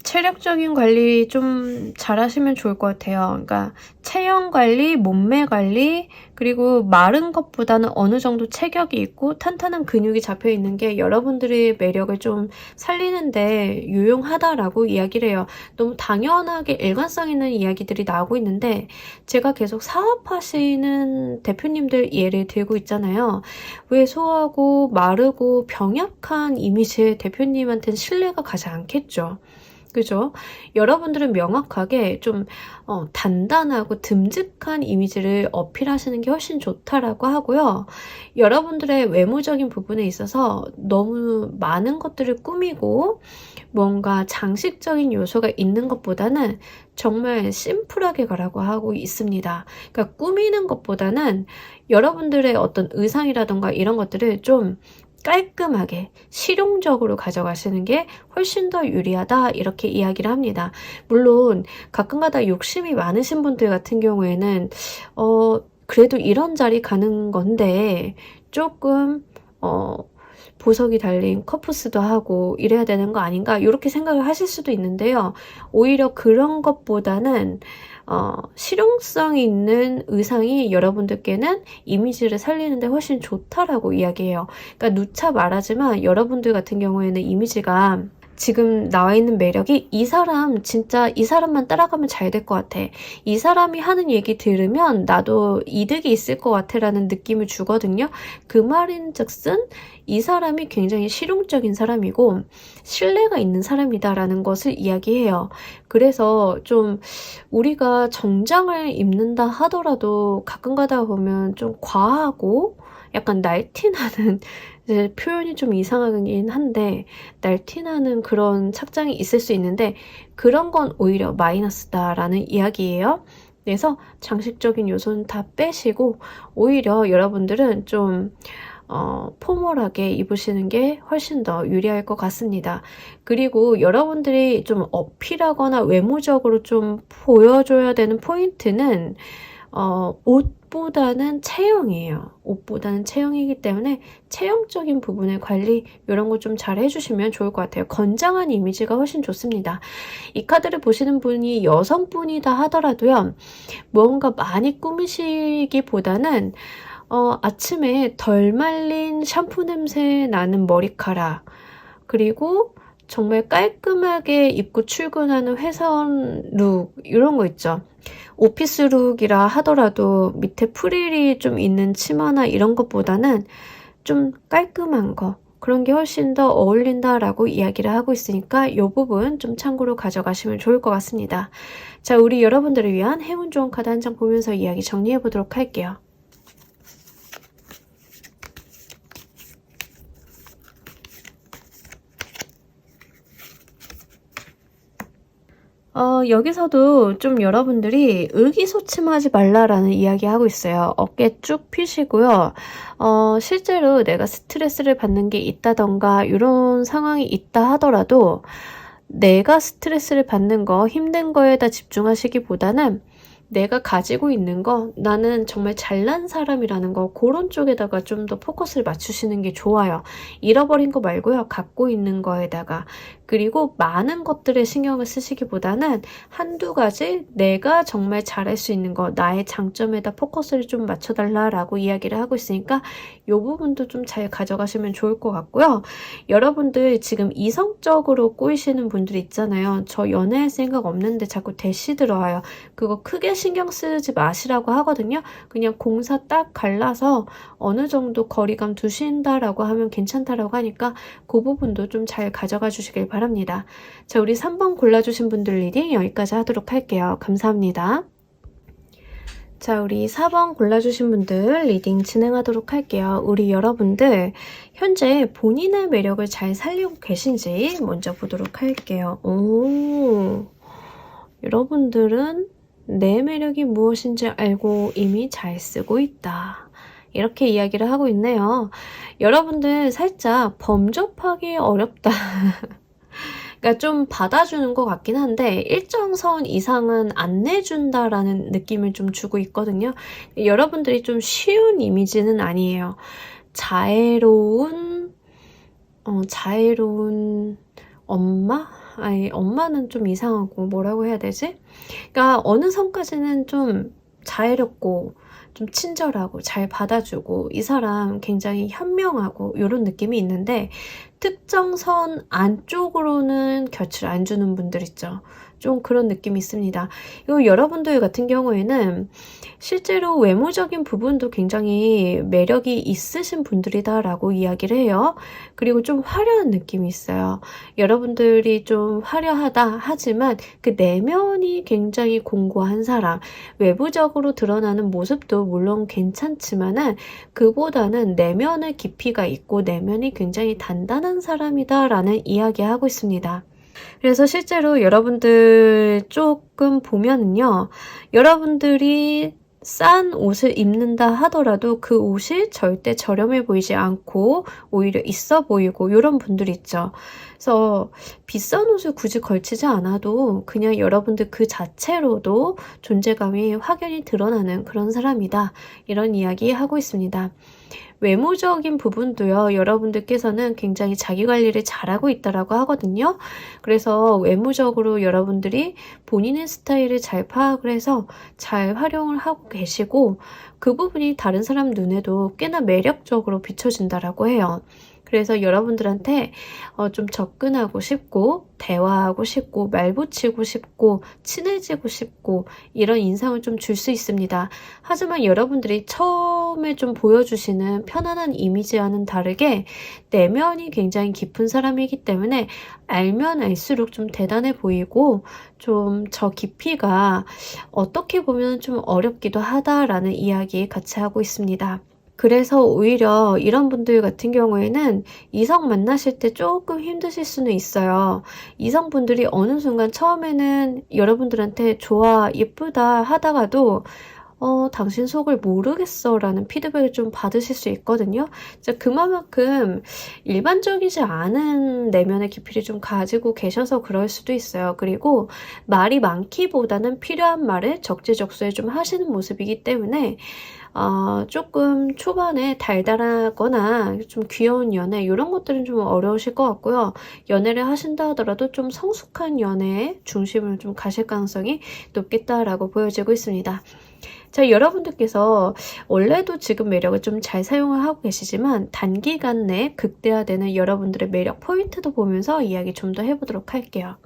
체력적인 관리 좀 잘하시면 좋을 것 같아요. 그러니까 체형 관리, 몸매 관리, 그리고 마른 것보다는 어느 정도 체격이 있고 탄탄한 근육이 잡혀 있는 게 여러분들의 매력을 좀 살리는데 유용하다라고 이야기를 해요. 너무 당연하게 일관성 있는 이야기들이 나오고 있는데 제가 계속 사업하시는 대표님들 예를 들고 있잖아요. 왜 소하고 마르고 병약한 이미지의 대표님한테는 신뢰가 가지 않겠죠. 그죠? 여러분들은 명확하게 좀 단단하고 듬직한 이미지를 어필하시는 게 훨씬 좋다라고 하고요. 여러분들의 외모적인 부분에 있어서 너무 많은 것들을 꾸미고 뭔가 장식적인 요소가 있는 것보다는 정말 심플하게 가라고 하고 있습니다. 그러니까 꾸미는 것보다는 여러분들의 어떤 의상이라던가 이런 것들을 좀 깔끔하게 실용적으로 가져가시는 게 훨씬 더 유리하다 이렇게 이야기를 합니다. 물론 가끔가다 욕심이 많으신 분들 같은 경우에는 그래도 이런 자리 가는 건데 조금 보석이 달린 커프스도 하고 이래야 되는 거 아닌가 이렇게 생각을 하실 수도 있는데요. 오히려 그런 것보다는 실용성 있는 의상이 여러분들께는 이미지를 살리는데 훨씬 좋다라고 이야기해요. 그러니까 누차 말하지만 여러분들 같은 경우에는 이미지가 지금 나와 있는 매력이 이 사람 진짜 이 사람만 따라가면 잘 될 것 같아. 이 사람이 하는 얘기 들으면 나도 이득이 있을 것 같아 라는 느낌을 주거든요. 그 말인즉슨 이 사람이 굉장히 실용적인 사람이고 신뢰가 있는 사람이다 라는 것을 이야기해요. 그래서 좀 우리가 정장을 입는다 하더라도 가끔 가다 보면 좀 과하고 약간 날티나는 이제 표현이 좀 이상하긴 한데 날티나는 그런 착장이 있을 수 있는데 그런 건 오히려 마이너스다라는 이야기예요. 그래서 장식적인 요소는 다 빼시고 오히려 여러분들은 좀 포멀하게 입으시는 게 훨씬 더 유리할 것 같습니다. 그리고 여러분들이 좀 어필하거나 외모적으로 좀 보여줘야 되는 포인트는 옷보다는 체형이에요. 옷보다는 체형이기 때문에 체형적인 부분의 관리 이런 거 좀 잘 해주시면 좋을 것 같아요. 건장한 이미지가 훨씬 좋습니다. 이 카드를 보시는 분이 여성분이다 하더라도요. 뭔가 많이 꾸미시기보다는 아침에 덜 말린 샴푸 냄새 나는 머리카락 그리고 정말 깔끔하게 입고 출근하는 회사원 룩 이런 거 있죠. 오피스 룩이라 하더라도 밑에 프릴이 좀 있는 치마나 이런 것보다는 좀 깔끔한 거 그런 게 훨씬 더 어울린다라고 이야기를 하고 있으니까 이 부분 좀 참고로 가져가시면 좋을 것 같습니다. 자, 우리 여러분들을 위한 행운 좋은 카드 한 장 보면서 이야기 정리해 보도록 할게요. 여기서도 좀 여러분들이 의기소침하지 말라라는 이야기 하고 있어요. 어깨 쭉 펴시고요. 실제로 내가 스트레스를 받는 게 있다던가 이런 상황이 있다 하더라도 내가 스트레스를 받는 거, 힘든 거에다 집중하시기보다는 내가 가지고 있는 거, 나는 정말 잘난 사람이라는 거 그런 쪽에다가 좀 더 포커스를 맞추시는 게 좋아요. 잃어버린 거 말고요. 갖고 있는 거에다가 그리고 많은 것들에 신경을 쓰시기보다는 한두 가지 내가 정말 잘할 수 있는 거, 나의 장점에다 포커스를 좀 맞춰달라라고 이야기를 하고 있으니까 이 부분도 좀 잘 가져가시면 좋을 것 같고요. 여러분들 지금 이성적으로 꼬이시는 분들 있잖아요. 저 연애할 생각 없는데 자꾸 대시 들어와요. 그거 크게 신경 쓰지 마시라고 하거든요. 그냥 공사 딱 갈라서 어느 정도 거리감 두신다라고 하면 괜찮다라고 하니까 그 부분도 좀 잘 가져가 주시길 바랍니다. 자, 우리 3번 골라주신 분들 리딩 여기까지 하도록 할게요. 감사합니다. 자, 우리 4번 골라주신 분들 리딩 진행하도록 할게요. 우리 여러분들 현재 본인의 매력을 잘 살리고 계신지 먼저 보도록 할게요. 오, 여러분들은 내 매력이 무엇인지 알고 이미 잘 쓰고 있다. 이렇게 이야기를 하고 있네요. 여러분들 살짝 범접하기 어렵다. 그러니까 좀 받아주는 것 같긴 한데 일정 선 이상은 안 내준다라는 느낌을 좀 주고 있거든요. 여러분들이 좀 쉬운 이미지는 아니에요. 자애로운 엄마? 아니, 엄마는 좀 이상하고 뭐라고 해야 되지? 그러니까 어느 선까지는 좀 자애롭고 좀 친절하고 잘 받아주고 이 사람 굉장히 현명하고 이런 느낌이 있는데 특정 선 안쪽으로는 곁을 안 주는 분들 있죠. 좀 그런 느낌이 있습니다. 이거 여러분들 같은 경우에는 실제로 외모적인 부분도 굉장히 매력이 있으신 분들이다라고 이야기를 해요. 그리고 좀 화려한 느낌이 있어요. 여러분들이 좀 화려하다 하지만 그 내면이 굉장히 공고한 사람, 외부적으로 드러나는 모습도 물론 괜찮지만은 그보다는 내면의 깊이가 있고 내면이 굉장히 단단한 사람이다라는 이야기하고 있습니다. 그래서 실제로 여러분들 조금 보면은요, 여러분들이 싼 옷을 입는다 하더라도 그 옷이 절대 저렴해 보이지 않고 오히려 있어 보이고 이런 분들이 있죠. 그래서 비싼 옷을 굳이 걸치지 않아도 그냥 여러분들 그 자체로도 존재감이 확연히 드러나는 그런 사람이다. 이런 이야기 하고 있습니다. 외모적인 부분도요, 여러분들께서는 굉장히 자기 관리를 잘하고 있다라고 하거든요. 그래서 외모적으로 여러분들이 본인의 스타일을 잘 파악을 해서 잘 활용을 하고 계시고 그 부분이 다른 사람 눈에도 꽤나 매력적으로 비춰진다라고 해요. 그래서 여러분들한테 좀 접근하고 싶고 대화하고 싶고 말 붙이고 싶고 친해지고 싶고 이런 인상을 좀 줄 수 있습니다. 하지만 여러분들이 처음에 좀 보여주시는 편안한 이미지와는 다르게 내면이 굉장히 깊은 사람이기 때문에 알면 알수록 좀 대단해 보이고 좀 저 깊이가 어떻게 보면 좀 어렵기도 하다라는 이야기 같이 하고 있습니다. 그래서 오히려 이런 분들 같은 경우에는 이성 만나실 때 조금 힘드실 수는 있어요. 이성분들이 어느 순간 처음에는 여러분들한테 좋아, 예쁘다 하다가도 당신 속을 모르겠어 라는 피드백을 좀 받으실 수 있거든요. 그만큼 일반적이지 않은 내면의 깊이를 좀 가지고 계셔서 그럴 수도 있어요. 그리고 말이 많기보다는 필요한 말을 적재적소에 좀 하시는 모습이기 때문에 조금 초반에 달달하거나 좀 귀여운 연애 이런 것들은 좀 어려우실 것 같고요. 연애를 하신다 하더라도 좀 성숙한 연애에 중심을 좀 가실 가능성이 높겠다라고 보여지고 있습니다. 자, 여러분들께서 원래도 지금 매력을 좀 잘 사용을 하고 계시지만 단기간 내에 극대화되는 여러분들의 매력 포인트도 보면서 이야기 좀 더 해보도록 할게요.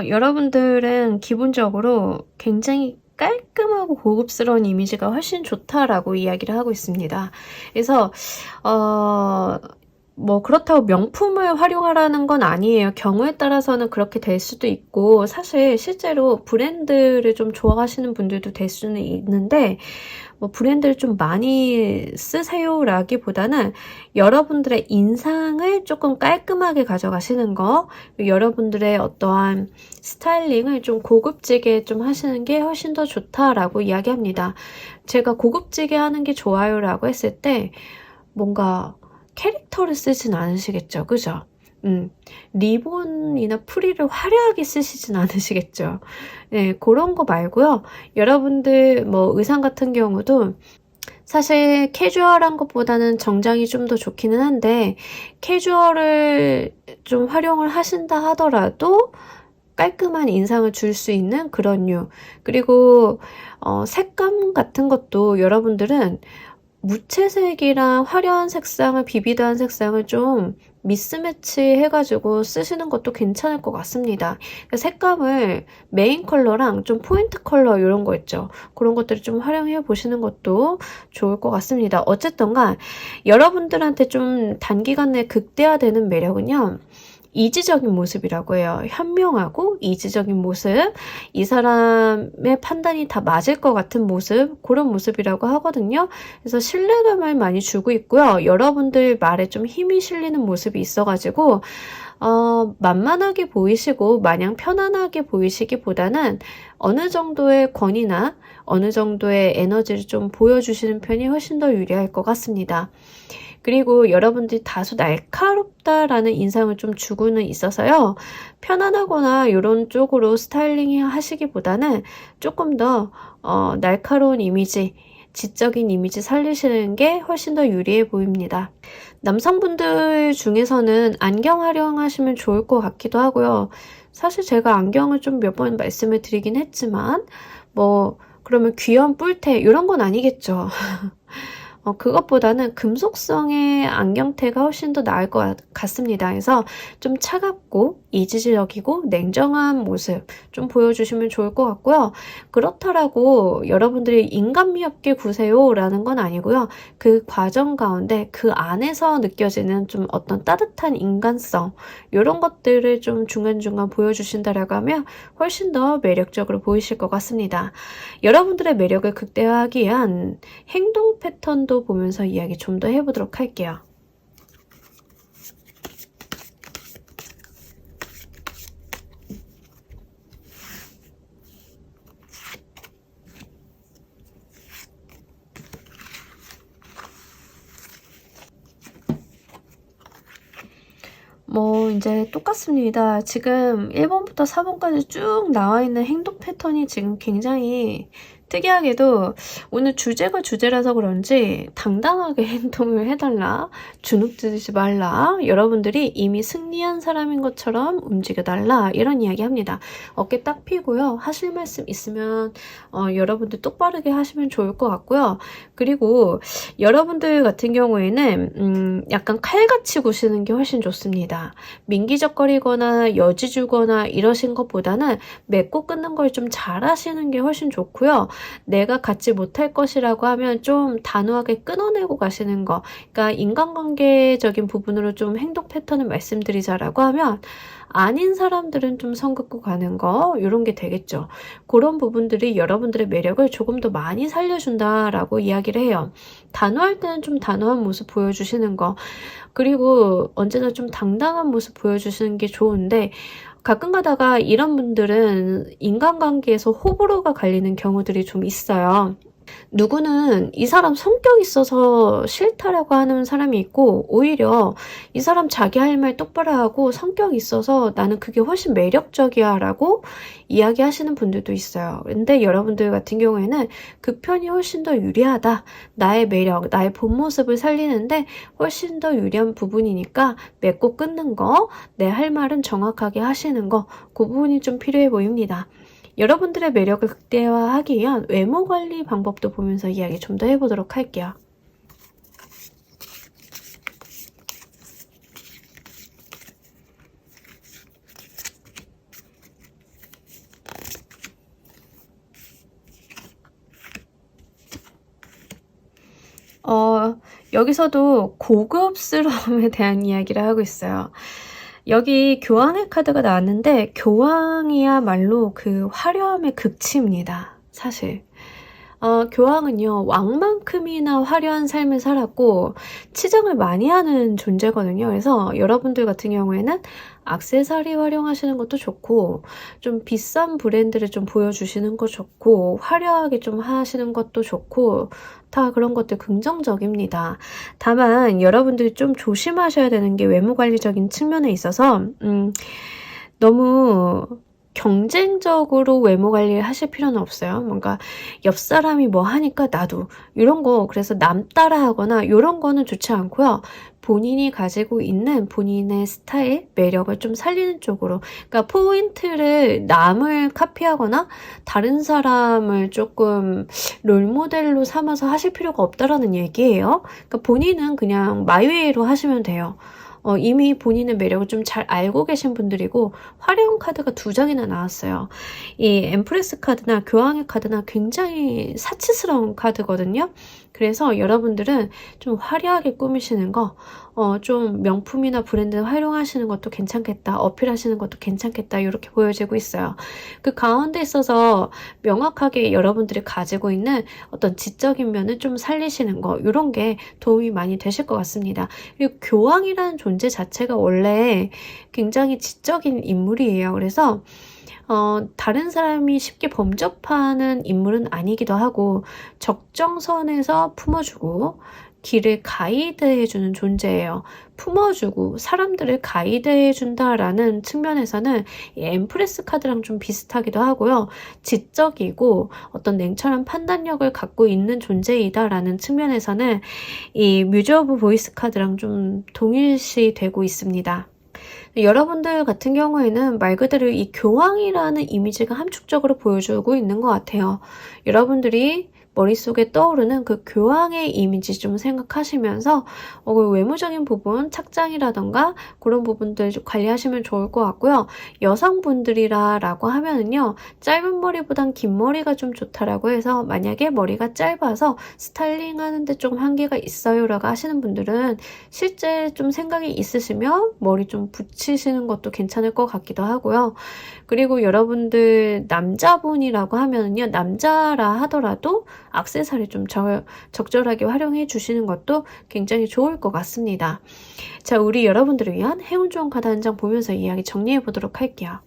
여러분들은 기본적으로 굉장히 깔끔하고 고급스러운 이미지가 훨씬 좋다라고 이야기를 하고 있습니다. 그래서 뭐 그렇다고 명품을 활용하라는 건 아니에요. 경우에 따라서는 그렇게 될 수도 있고 사실 실제로 브랜드를 좀 좋아하시는 분들도 될 수는 있는데 뭐 브랜드를 좀 많이 쓰세요라기보다는 여러분들의 인상을 조금 깔끔하게 가져가시는 거, 여러분들의 어떠한 스타일링을 좀 고급지게 좀 하시는 게 훨씬 더 좋다라고 이야기합니다. 제가 고급지게 하는 게 좋아요라고 했을 때 뭔가 캐릭터를 쓰진 않으시겠죠, 그죠? 리본이나 프릴을 화려하게 쓰시진 않으시겠죠. 네, 그런 거 말고요. 여러분들 뭐 의상 같은 경우도 사실 캐주얼한 것보다는 정장이 좀 더 좋기는 한데 캐주얼을 좀 활용을 하신다 하더라도 깔끔한 인상을 줄 수 있는 그런 류. 그리고 색감 같은 것도 여러분들은 무채색이랑 화려한 색상을 비비드한 색상을 좀 미스매치 해가지고 쓰시는 것도 괜찮을 것 같습니다. 색감을 메인 컬러랑 좀 포인트 컬러 이런 거 있죠. 그런 것들을 좀 활용해 보시는 것도 좋을 것 같습니다. 어쨌든간 여러분들한테 좀 단기간 내에 극대화되는 매력은요. 이지적인 모습이라고 해요. 현명하고 이지적인 모습, 이 사람의 판단이 다 맞을 것 같은 모습, 그런 모습이라고 하거든요. 그래서 신뢰감을 많이 주고 있고요. 여러분들 말에 좀 힘이 실리는 모습이 있어가지고 만만하게 보이시고 마냥 편안하게 보이시기보다는 어느 정도의 권위나 어느 정도의 에너지를 좀 보여주시는 편이 훨씬 더 유리할 것 같습니다. 그리고 여러분들이 다소 날카롭다라는 인상을 좀 주고는 있어서요. 편안하거나 이런 쪽으로 스타일링 하시기보다는 조금 더 날카로운 이미지, 지적인 이미지 살리시는 게 훨씬 더 유리해 보입니다. 남성분들 중에서는 안경 활용하시면 좋을 것 같기도 하고요. 사실 제가 안경을 좀 몇 번 말씀을 드리긴 했지만 그러면 귀염 뿔테 이런 건 아니겠죠. 그것보다는 금속성의 안경테가 훨씬 더 나을 것 같습니다. 그래서 좀 차갑고 이지적이고 냉정한 모습 좀 보여주시면 좋을 것 같고요. 그렇다라고 여러분들이 인간미 없게 구세요 라는 건 아니고요. 그 과정 가운데 그 안에서 느껴지는 좀 어떤 따뜻한 인간성 이런 것들을 좀 중간중간 보여주신다라고 하면 훨씬 더 매력적으로 보이실 것 같습니다. 여러분들의 매력을 극대화하기 위한 행동 패턴도 보면서 이야기 좀 더 해보도록 할게요. 이제 똑같습니다. 지금 1번부터 4번까지 쭉 나와 있는 행동 패턴이 지금 굉장히 특이하게도 오늘 주제가 주제라서 그런지 당당하게 행동을 해달라, 주눅들지 말라, 여러분들이 이미 승리한 사람인 것처럼 움직여달라 이런 이야기 합니다. 어깨 딱 펴고요. 하실 말씀 있으면 여러분들 똑바르게 하시면 좋을 것 같고요. 그리고 여러분들 같은 경우에는 약간 칼같이 구시는 게 훨씬 좋습니다. 민기적거리거나 여지주거나 이러신 것보다는 맺고 끊는 걸 좀 잘하시는 게 훨씬 좋고요. 내가 갖지 못할 것이라고 하면 좀 단호하게 끊어내고 가시는 거, 그러니까 인간관계적인 부분으로 좀 행동 패턴을 말씀드리자라고 하면 아닌 사람들은 좀 선 긋고 가는 거, 이런 게 되겠죠. 그런 부분들이 여러분들의 매력을 조금 더 많이 살려준다라고 이야기를 해요. 단호할 때는 좀 단호한 모습 보여주시는 거, 그리고 언제나 좀 당당한 모습 보여주시는 게 좋은데, 가끔 가다가 이런 분들은 인간관계에서 호불호가 갈리는 경우들이 좀 있어요. 누구는 이 사람 성격 있어서 싫다라고 하는 사람이 있고, 오히려 이 사람 자기 할 말 똑바로 하고 성격 있어서 나는 그게 훨씬 매력적이야 라고 이야기하시는 분들도 있어요. 근데 여러분들 같은 경우에는 그 편이 훨씬 더 유리하다, 나의 매력, 나의 본 모습을 살리는데 훨씬 더 유리한 부분이니까 맺고 끊는 거, 내 할 말은 정확하게 하시는 거, 그 부분이 좀 필요해 보입니다. 여러분들의 매력을 극대화하기 위한 외모 관리 방법도 보면서 이야기 좀 더 해보도록 할게요. 여기서도 고급스러움에 대한 이야기를 하고 있어요. 여기 교황의 카드가 나왔는데 교황이야말로 그 화려함의 극치입니다. 사실 교황은요, 왕만큼이나 화려한 삶을 살았고 치장을 많이 하는 존재거든요. 그래서 여러분들 같은 경우에는 액세서리 활용하시는 것도 좋고, 좀 비싼 브랜드를 좀 보여주시는 거 좋고, 화려하게 좀 하시는 것도 좋고, 다 그런 것들 긍정적입니다. 다만 여러분들이 좀 조심하셔야 되는 게 외모관리적인 측면에 있어서 너무 경쟁적으로 외모 관리를 하실 필요는 없어요. 뭔가 옆 사람이 뭐 하니까 나도 이런 거, 그래서 남 따라하거나 이런 거는 좋지 않고요. 본인이 가지고 있는 본인의 스타일, 매력을 좀 살리는 쪽으로, 그러니까 포인트를 남을 카피하거나 다른 사람을 조금 롤모델로 삼아서 하실 필요가 없다라는 얘기예요. 그러니까 본인은 그냥 마이웨이로 하시면 돼요. 이미 본인의 매력을 좀 잘 알고 계신 분들이고, 화려한 카드가 2장이나 나왔어요. 이 엠프레스 카드나 교황의 카드나 굉장히 사치스러운 카드거든요. 그래서 여러분들은 좀 화려하게 꾸미시는 거, 좀 명품이나 브랜드 활용하시는 것도 괜찮겠다, 어필하시는 것도 괜찮겠다, 이렇게 보여지고 있어요. 그 가운데 있어서 명확하게 여러분들이 가지고 있는 어떤 지적인 면을 좀 살리시는 거, 이런 게 도움이 많이 되실 것 같습니다. 그리고 교황이라는 존재 자체가 원래 굉장히 지적인 인물이에요. 그래서 다른 사람이 쉽게 범접하는 인물은 아니기도 하고, 적정선에서 품어주고, 길을 가이드해주는 존재예요. 품어주고 사람들을 가이드해준다라는 측면에서는 이 엠프레스 카드랑 좀 비슷하기도 하고요. 지적이고 어떤 냉철한 판단력을 갖고 있는 존재이다라는 측면에서는 이 뮤즈 오브 보이스 카드랑 좀 동일시 되고 있습니다. 여러분들 같은 경우에는 말 그대로 이 교황이라는 이미지가 함축적으로 보여주고 있는 것 같아요. 여러분들이 머릿속에 떠오르는 그 교황의 이미지 좀 생각하시면서 외모적인 부분, 착장이라던가 그런 부분들 좀 관리하시면 좋을 것 같고요. 여성분들이라고 하면은요, 짧은 머리보단 긴 머리가 좀 좋다라고 해서 만약에 머리가 짧아서 스타일링 하는데 조금 한계가 있어요라고 하시는 분들은 실제 좀 생각이 있으시면 머리 좀 붙이시는 것도 괜찮을 것 같기도 하고요. 그리고 여러분들 남자분이라고 하면은요, 남자라 하더라도 액세서리 좀 적절하게 활용해 주시는 것도 굉장히 좋을 것 같습니다. 자, 우리 여러분들을 위한 행운 좋은 카드 한 장 보면서 이야기 정리해 보도록 할게요.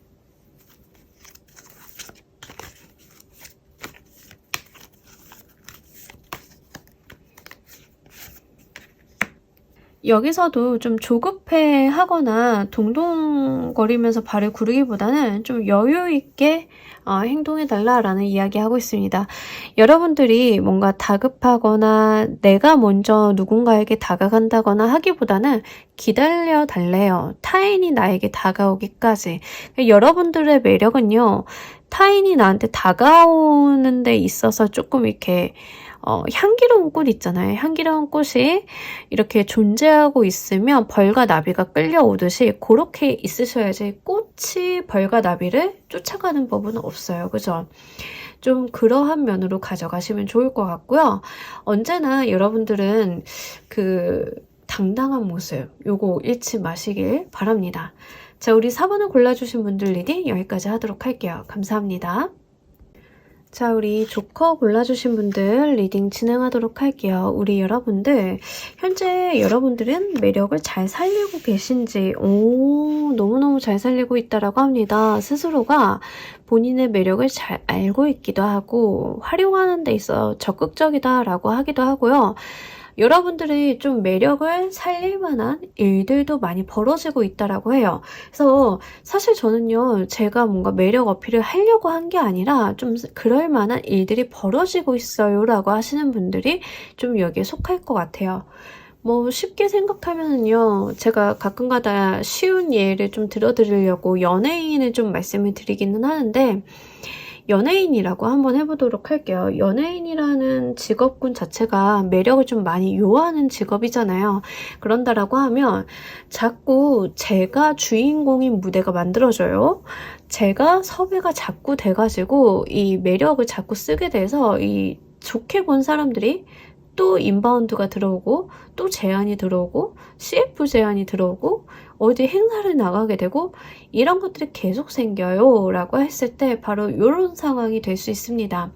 여기서도 좀 조급해 하거나 동동거리면서 발을 구르기보다는 좀 여유 있게 행동해달라라는 이야기 하고 있습니다. 여러분들이 뭔가 다급하거나 내가 먼저 누군가에게 다가간다거나 하기보다는 기다려달래요. 타인이 나에게 다가오기까지. 여러분들의 매력은요, 타인이 나한테 다가오는 데 있어서 조금 이렇게 향기로운 꽃 있잖아요. 향기로운 꽃이 이렇게 존재하고 있으면 벌과 나비가 끌려오듯이 그렇게 있으셔야지 꽃이 벌과 나비를 쫓아가는 법은 없어요. 그죠? 좀 그러한 면으로 가져가시면 좋을 것 같고요. 언제나 여러분들은 그 당당한 모습 요거 잃지 마시길 바랍니다. 자, 우리 4번을 골라주신 분들 리딩 여기까지 하도록 할게요. 감사합니다. 자, 우리 조커 골라주신 분들 리딩 진행하도록 할게요. 우리 여러분들, 현재 여러분들은 매력을 잘 살리고 계신지, 너무너무 잘 살리고 있다라고 합니다. 스스로가 본인의 매력을 잘 알고 있기도 하고, 활용하는 데 있어 적극적이다라고 하기도 하고요. 여러분들이 좀 매력을 살릴 만한 일들도 많이 벌어지고 있다라고 해요. 그래서 사실 저는요, 제가 뭔가 매력 어필을 하려고 한 게 아니라 좀 그럴 만한 일들이 벌어지고 있어요 라고 하시는 분들이 좀 여기에 속할 것 같아요. 뭐 쉽게 생각하면은요, 제가 가끔가다 쉬운 예를 좀 들어드리려고 연예인을 좀 말씀을 드리기는 하는데, 연예인이라고 한번 해보도록 할게요. 연예인이라는 직업군 자체가 매력을 좀 많이 요하는 직업이잖아요. 그런다라고 하면 자꾸 제가 주인공인 무대가 만들어져요. 제가 섭외가 자꾸 돼가지고 이 매력을 자꾸 쓰게 돼서 이 좋게 본 사람들이 또 인바운드가 들어오고 또 제안이 들어오고 CF 제안이 들어오고 어디 행사를 나가게 되고 이런 것들이 계속 생겨요 라고 했을 때 바로 이런 상황이 될 수 있습니다.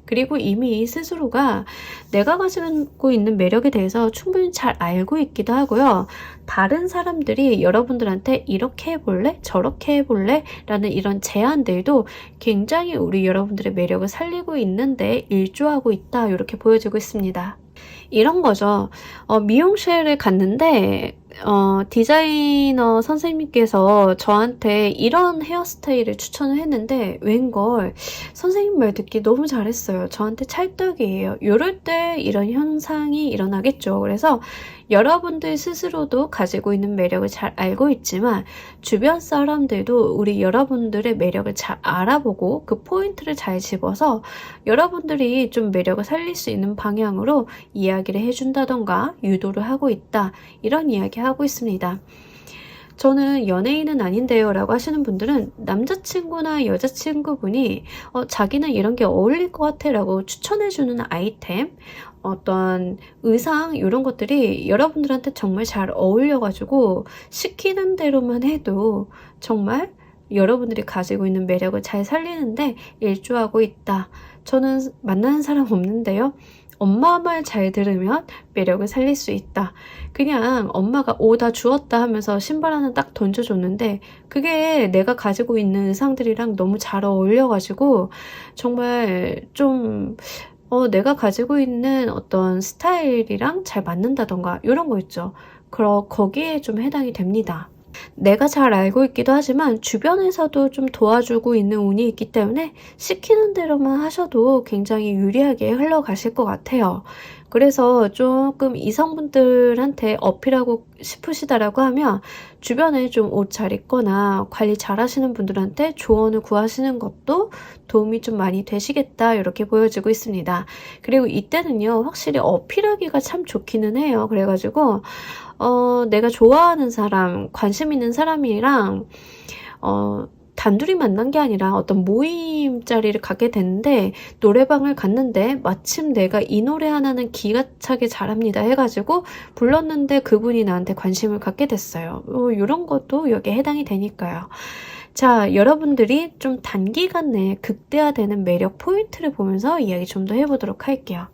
그리고 이미 스스로가 내가 가지고 있는 매력에 대해서 충분히 잘 알고 있기도 하고요. 다른 사람들이 여러분들한테 이렇게 해볼래? 저렇게 해볼래? 라는 이런 제안들도 굉장히 우리 여러분들의 매력을 살리고 있는데 일조하고 있다 이렇게 보여지고 있습니다. 이런 거죠. 미용실을 갔는데 디자이너 선생님께서 저한테 이런 헤어스타일을 추천을 했는데 웬걸 선생님 말 듣기 너무 잘했어요. 저한테 찰떡이에요. 이럴 때 이런 현상이 일어나겠죠. 그래서 여러분들 스스로도 가지고 있는 매력을 잘 알고 있지만 주변 사람들도 우리 여러분들의 매력을 잘 알아보고 그 포인트를 잘 집어서 여러분들이 좀 매력을 살릴 수 있는 방향으로 이야기를 해준다던가 유도를 하고 있다. 이런 이야기 하고 있습니다. 저는 연예인은 아닌데요 라고 하시는 분들은 남자친구나 여자친구분이 자기는 이런 게 어울릴 것 같아 라고 추천해주는 아이템, 어떤 의상 이런 것들이 여러분들한테 정말 잘 어울려가지고 시키는 대로만 해도 정말 여러분들이 가지고 있는 매력을 잘 살리는데 일조하고 있다. 저는 만나는 사람 없는데요. 엄마 말 잘 들으면 매력을 살릴 수 있다. 그냥 엄마가 다 주웠다 하면서 신발 하나 딱 던져줬는데 그게 내가 가지고 있는 의상들이랑 너무 잘 어울려가지고 정말 좀 내가 가지고 있는 어떤 스타일이랑 잘 맞는다던가 이런 거 있죠. 거기에 좀 해당이 됩니다. 내가 잘 알고 있기도 하지만 주변에서도 좀 도와주고 있는 운이 있기 때문에 시키는 대로만 하셔도 굉장히 유리하게 흘러가실 것 같아요. 그래서 조금 이성분들한테 어필하고 싶으시다라고 하면 주변에 좀 옷 잘 입거나 관리 잘 하시는 분들한테 조언을 구하시는 것도 도움이 좀 많이 되시겠다 이렇게 보여지고 있습니다. 그리고 이때는요 확실히 어필하기가 참 좋기는 해요. 그래가지고 내가 좋아하는 사람, 관심 있는 사람이랑 단둘이 만난 게 아니라 어떤 모임 자리를 갖게 됐는데 노래방을 갔는데 마침 내가 이 노래 하나는 기가 차게 잘합니다 해가지고 불렀는데 그분이 나한테 관심을 갖게 됐어요. 이런 것도 여기에 해당이 되니까요. 자, 여러분들이 좀 단기간 내에 극대화되는 매력 포인트를 보면서 이야기 좀 더 해보도록 할게요.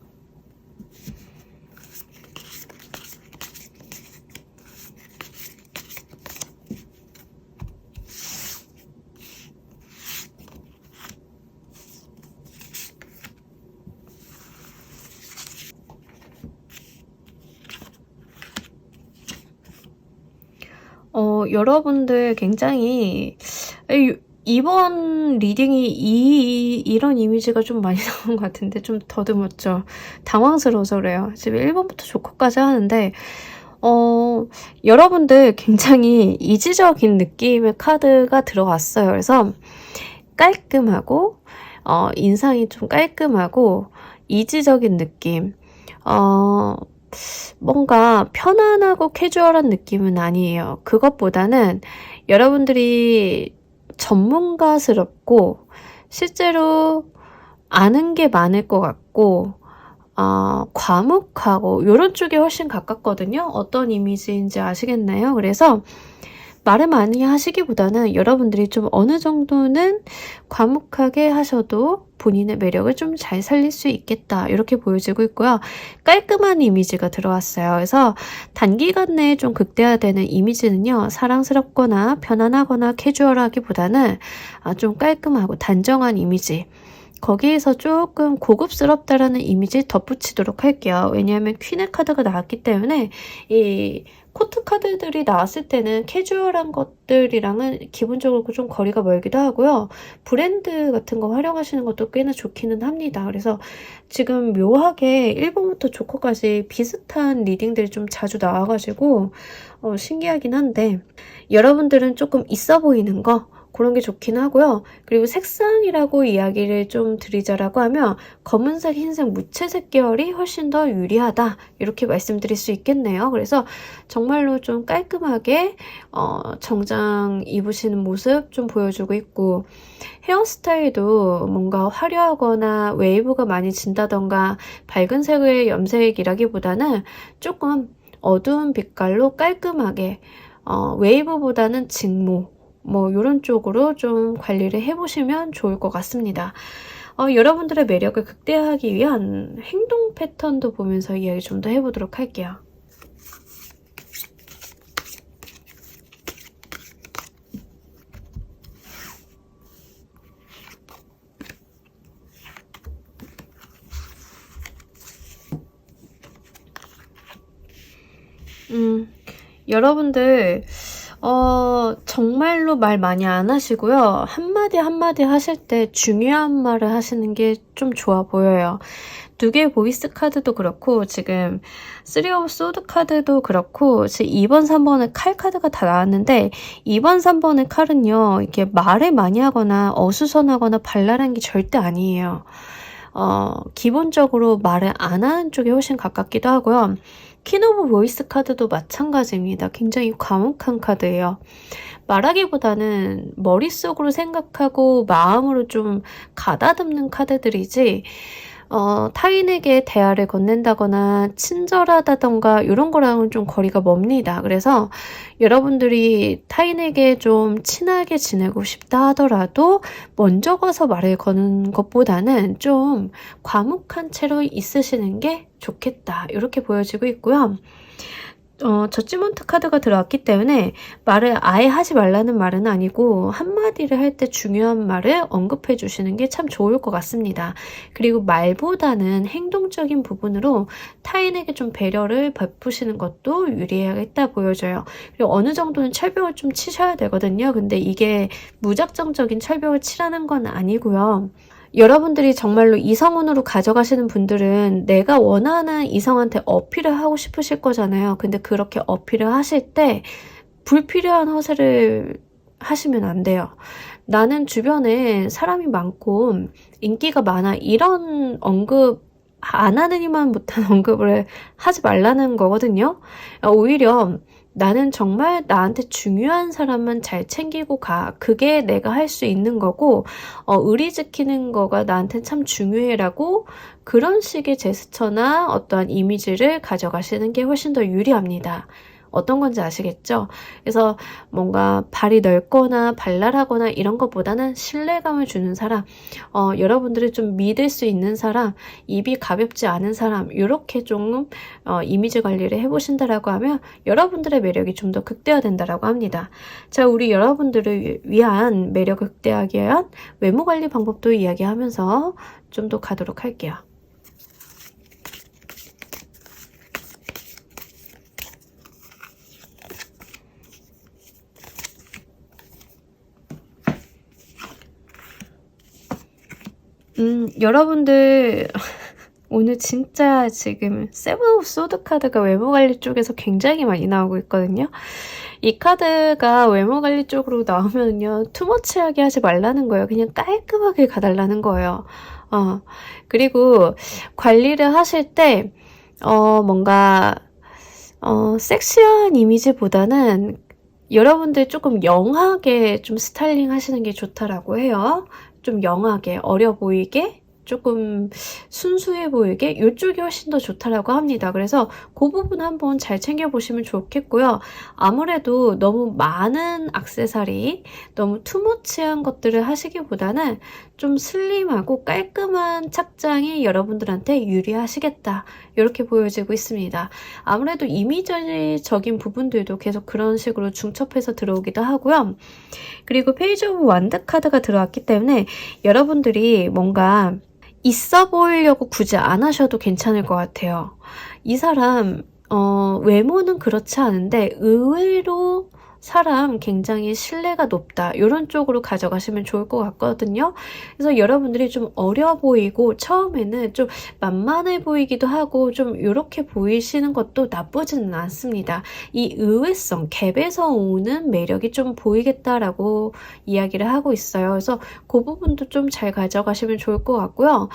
여러분들 굉장히 이번 리딩이 이런 이미지가 좀 많이 나온 것 같은데 좀 더듬었죠. 당황스러워서 그래요. 지금 1번부터 조커까지 하는데 여러분들 굉장히 이지적인 느낌의 카드가 들어왔어요. 그래서 깔끔하고 인상이 좀 깔끔하고 이지적인 느낌 뭔가 편안하고 캐주얼한 느낌은 아니에요. 그것보다는 여러분들이 전문가스럽고 실제로 아는 게 많을 것 같고 과묵하고 이런 쪽에 훨씬 가깝거든요. 어떤 이미지인지 아시겠나요? 그래서 말을 많이 하시기보다는 여러분들이 좀 어느 정도는 과묵하게 하셔도 본인의 매력을 좀 잘 살릴 수 있겠다 이렇게 보여지고 있고요. 깔끔한 이미지가 들어왔어요. 그래서 단기간 내에 좀 극대화되는 이미지는요. 사랑스럽거나 편안하거나 캐주얼하기보다는 좀 깔끔하고 단정한 이미지 거기에서 조금 고급스럽다라는 이미지 덧붙이도록 할게요. 왜냐하면 퀸의 카드가 나왔기 때문에 이 코트 카드들이 나왔을 때는 캐주얼한 것들이랑은 기본적으로 좀 거리가 멀기도 하고요. 브랜드 같은 거 활용하시는 것도 꽤나 좋기는 합니다. 그래서 지금 묘하게 1번부터 조커까지 비슷한 리딩들이 좀 자주 나와가지고 신기하긴 한데 여러분들은 조금 있어 보이는 거 그런 게 좋긴 하고요. 그리고 색상이라고 이야기를 좀 드리자라고 하면 검은색, 흰색, 무채색 계열이 훨씬 더 유리하다 이렇게 말씀드릴 수 있겠네요. 그래서 정말로 좀 깔끔하게 정장 입으시는 모습 좀 보여주고 있고 헤어스타일도 뭔가 화려하거나 웨이브가 많이 진다던가 밝은 색의 염색이라기보다는 조금 어두운 빛깔로 깔끔하게 웨이브보다는 직모 이런 쪽으로 좀 관리를 해보시면 좋을 것 같습니다. 여러분들의 매력을 극대화하기 위한 행동 패턴도 보면서 이야기 좀 더 해보도록 할게요. 여러분들 정말로 말 많이 안 하시고요. 한마디 한마디 하실 때 중요한 말을 하시는 게 좀 좋아 보여요. 두 개의 보이스 카드도 그렇고 지금 3 오브 소드 카드도 그렇고 지금 2번, 3번의 칼 카드가 다 나왔는데 2번, 3번의 칼은요. 이렇게 말을 많이 하거나 어수선하거나 발랄한 게 절대 아니에요. 기본적으로 말을 안 하는 쪽에 훨씬 가깝기도 하고요. 퀸 오브 보이스 카드도 마찬가지입니다. 굉장히 과묵한 카드예요. 말하기보다는 머릿속으로 생각하고 마음으로 좀 가다듬는 카드들이지 타인에게 대화를 건넨다거나 친절하다던가 이런 거랑은 좀 거리가 멉니다. 그래서 여러분들이 타인에게 좀 친하게 지내고 싶다 하더라도 먼저 가서 말을 거는 것보다는 좀 과묵한 채로 있으시는 게 좋겠다. 이렇게 보여지고 있고요. 저지먼트 카드가 들어왔기 때문에 말을 아예 하지 말라는 말은 아니고 한마디를 할 때 중요한 말을 언급해 주시는 게 참 좋을 것 같습니다. 그리고 말보다는 행동적인 부분으로 타인에게 좀 배려를 베푸시는 것도 유리하겠다 보여져요. 그리고 어느 정도는 철벽을 좀 치셔야 되거든요. 근데 이게 무작정적인 철벽을 치라는 건 아니고요. 여러분들이 정말로 이성운으로 가져가시는 분들은 내가 원하는 이성한테 어필을 하고 싶으실 거잖아요. 근데 그렇게 어필을 하실 때 불필요한 허세를 하시면 안 돼요. 나는 주변에 사람이 많고 인기가 많아, 이런 언급 안 하느니만 못한 언급을 하지 말라는 거거든요. 오히려 나는 정말 나한테 중요한 사람만 잘 챙기고 가. 그게 내가 할 수 있는 거고, 의리 지키는 거가 나한테 참 중요해라고 그런 식의 제스처나 어떠한 이미지를 가져가시는 게 훨씬 더 유리합니다. 어떤 건지 아시겠죠? 그래서 뭔가 발이 넓거나 발랄하거나 이런 것보다는 신뢰감을 주는 사람, 여러분들이 좀 믿을 수 있는 사람, 입이 가볍지 않은 사람, 이렇게 좀 이미지 관리를 해보신다라고 하면 여러분들의 매력이 좀 더 극대화된다라고 합니다. 자, 우리 여러분들을 위한 매력을 극대화하기 위한 외모 관리 방법도 이야기하면서 좀 더 가도록 할게요. 여러분들 오늘 진짜 지금 세븐 오브 소드 카드가 외모 관리 쪽에서 굉장히 많이 나오고 있거든요. 이 카드가 외모 관리 쪽으로 나오면요, 투머치하게 하지 말라는 거예요. 그냥 깔끔하게 가달라는 거예요. 그리고 관리를 하실 때 뭔가 섹시한 이미지보다는 여러분들 조금 영하게 좀 스타일링 하시는 게 좋다라고 해요. 좀 영하게, 어려 보이게, 조금 순수해 보이게, 이쪽이 훨씬 더 좋다라고 합니다. 그래서 그 부분 한번 잘 챙겨보시면 좋겠고요. 아무래도 너무 많은 액세서리, 너무 투머치한 것들을 하시기보다는 좀 슬림하고 깔끔한 착장이 여러분들한테 유리하시겠다, 이렇게 보여지고 있습니다. 아무래도 이미지적인 부분들도 계속 그런 식으로 중첩해서 들어오기도 하고요. 그리고 페이지 오브 완드 카드가 들어왔기 때문에 여러분들이 뭔가 있어 보이려고 굳이 안 하셔도 괜찮을 것 같아요. 이 사람 외모는 그렇지 않은데 의외로 사람 굉장히 신뢰가 높다, 이런 쪽으로 가져가시면 좋을 것 같거든요. 그래서 여러분들이 좀 어려 보이고 처음에는 좀 만만해 보이기도 하고 좀 이렇게 보이시는 것도 나쁘지는 않습니다. 이 의외성, 갭에서 오는 매력이 좀 보이겠다라고 이야기를 하고 있어요. 그래서 그 부분도 좀 잘 가져가시면 좋을 것 같고요.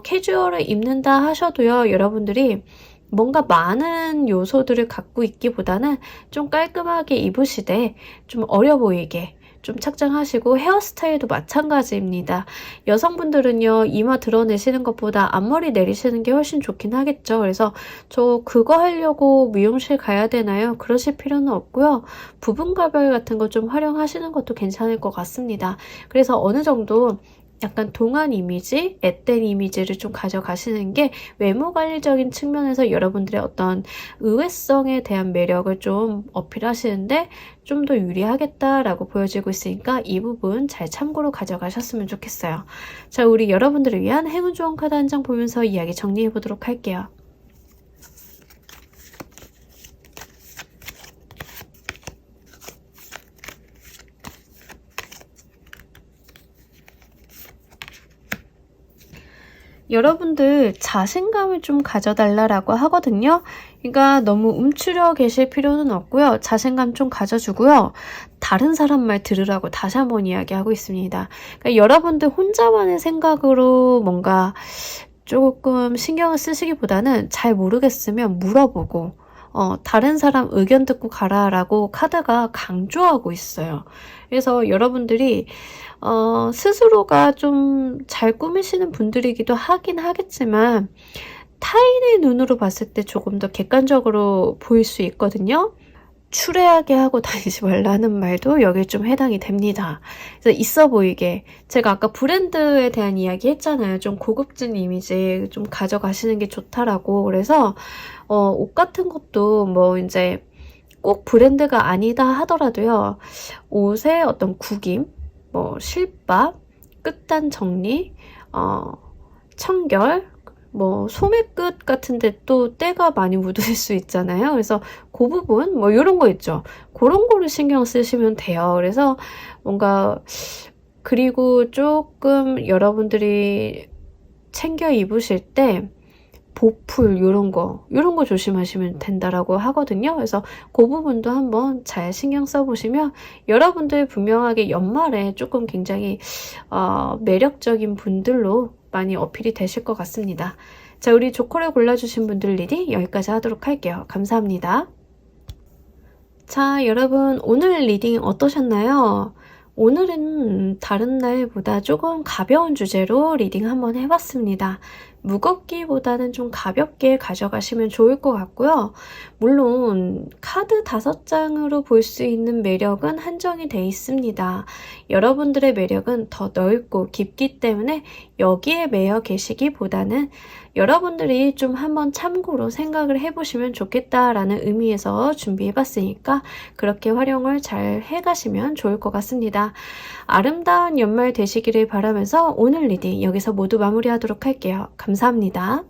캐주얼을 입는다 하셔도요, 여러분들이 뭔가 많은 요소들을 갖고 있기보다는 좀 깔끔하게 입으시되 좀 어려 보이게 좀 착장하시고, 헤어스타일도 마찬가지입니다. 여성분들은요, 이마 드러내시는 것보다 앞머리 내리시는 게 훨씬 좋긴 하겠죠. 그래서 저 그거 하려고 미용실 가야 되나요? 그러실 필요는 없고요. 부분 가발 같은 거 좀 활용하시는 것도 괜찮을 것 같습니다. 그래서 어느 정도 약간 동안 이미지, 앳된 이미지를 좀 가져가시는 게 외모 관리적인 측면에서 여러분들의 어떤 의외성에 대한 매력을 좀 어필하시는데 좀 더 유리하겠다라고 보여지고 있으니까 이 부분 잘 참고로 가져가셨으면 좋겠어요. 자, 우리 여러분들을 위한 행운 좋은 카드 한 장 보면서 이야기 정리해 보도록 할게요. 여러분들 자신감을 좀 가져달라고 하거든요. 그러니까 너무 움츠려 계실 필요는 없고요. 자신감 좀 가져주고요. 다른 사람 말 들으라고 다시 한번 이야기하고 있습니다. 그러니까 여러분들 혼자만의 생각으로 뭔가 조금 신경을 쓰시기보다는 잘 모르겠으면 물어보고 다른 사람 의견 듣고 가라라고 카드가 강조하고 있어요. 그래서 여러분들이 스스로가 좀 잘 꾸미시는 분들이기도 하긴 하겠지만 타인의 눈으로 봤을 때 조금 더 객관적으로 보일 수 있거든요. 추레하게 하고 다니지 말라는 말도 여기에 좀 해당이 됩니다. 그래서 있어 보이게, 제가 아까 브랜드에 대한 이야기 했잖아요. 좀 고급진 이미지 좀 가져가시는 게 좋다라고. 그래서 옷 같은 것도 뭐 이제 꼭 브랜드가 아니다 하더라도요, 옷의 어떤 구김, 뭐 실밥, 끝단 정리, 청결, 뭐 소매끝 같은데 또 때가 많이 묻을 수 있잖아요. 그래서 그 부분 뭐 이런 거 있죠. 그런 거를 신경 쓰시면 돼요. 그래서 뭔가, 그리고 조금 여러분들이 챙겨 입으실 때 보풀 이런 거 조심하시면 된다라고 하거든요. 그래서 그 부분도 한번 잘 신경 써보시면 여러분들 분명하게 연말에 조금 굉장히 매력적인 분들로 많이 어필이 되실 것 같습니다. 자, 우리 조커를 골라주신 분들 리딩 여기까지 하도록 할게요. 감사합니다. 자, 여러분 오늘 리딩 어떠셨나요? 오늘은 다른 날보다 조금 가벼운 주제로 리딩 한번 해봤습니다. 무겁기보다는 좀 가볍게 가져가시면 좋을 것 같고요. 물론 카드 5장으로 볼 수 있는 매력은 한정이 돼 있습니다. 여러분들의 매력은 더 넓고 깊기 때문에 여기에 매여 계시기보다는 여러분들이 좀 한번 참고로 생각을 해보시면 좋겠다라는 의미에서 준비해봤으니까 그렇게 활용을 잘 해가시면 좋을 것 같습니다. 아름다운 연말 되시기를 바라면서 오늘 리딩 여기서 모두 마무리하도록 할게요. 감사합니다.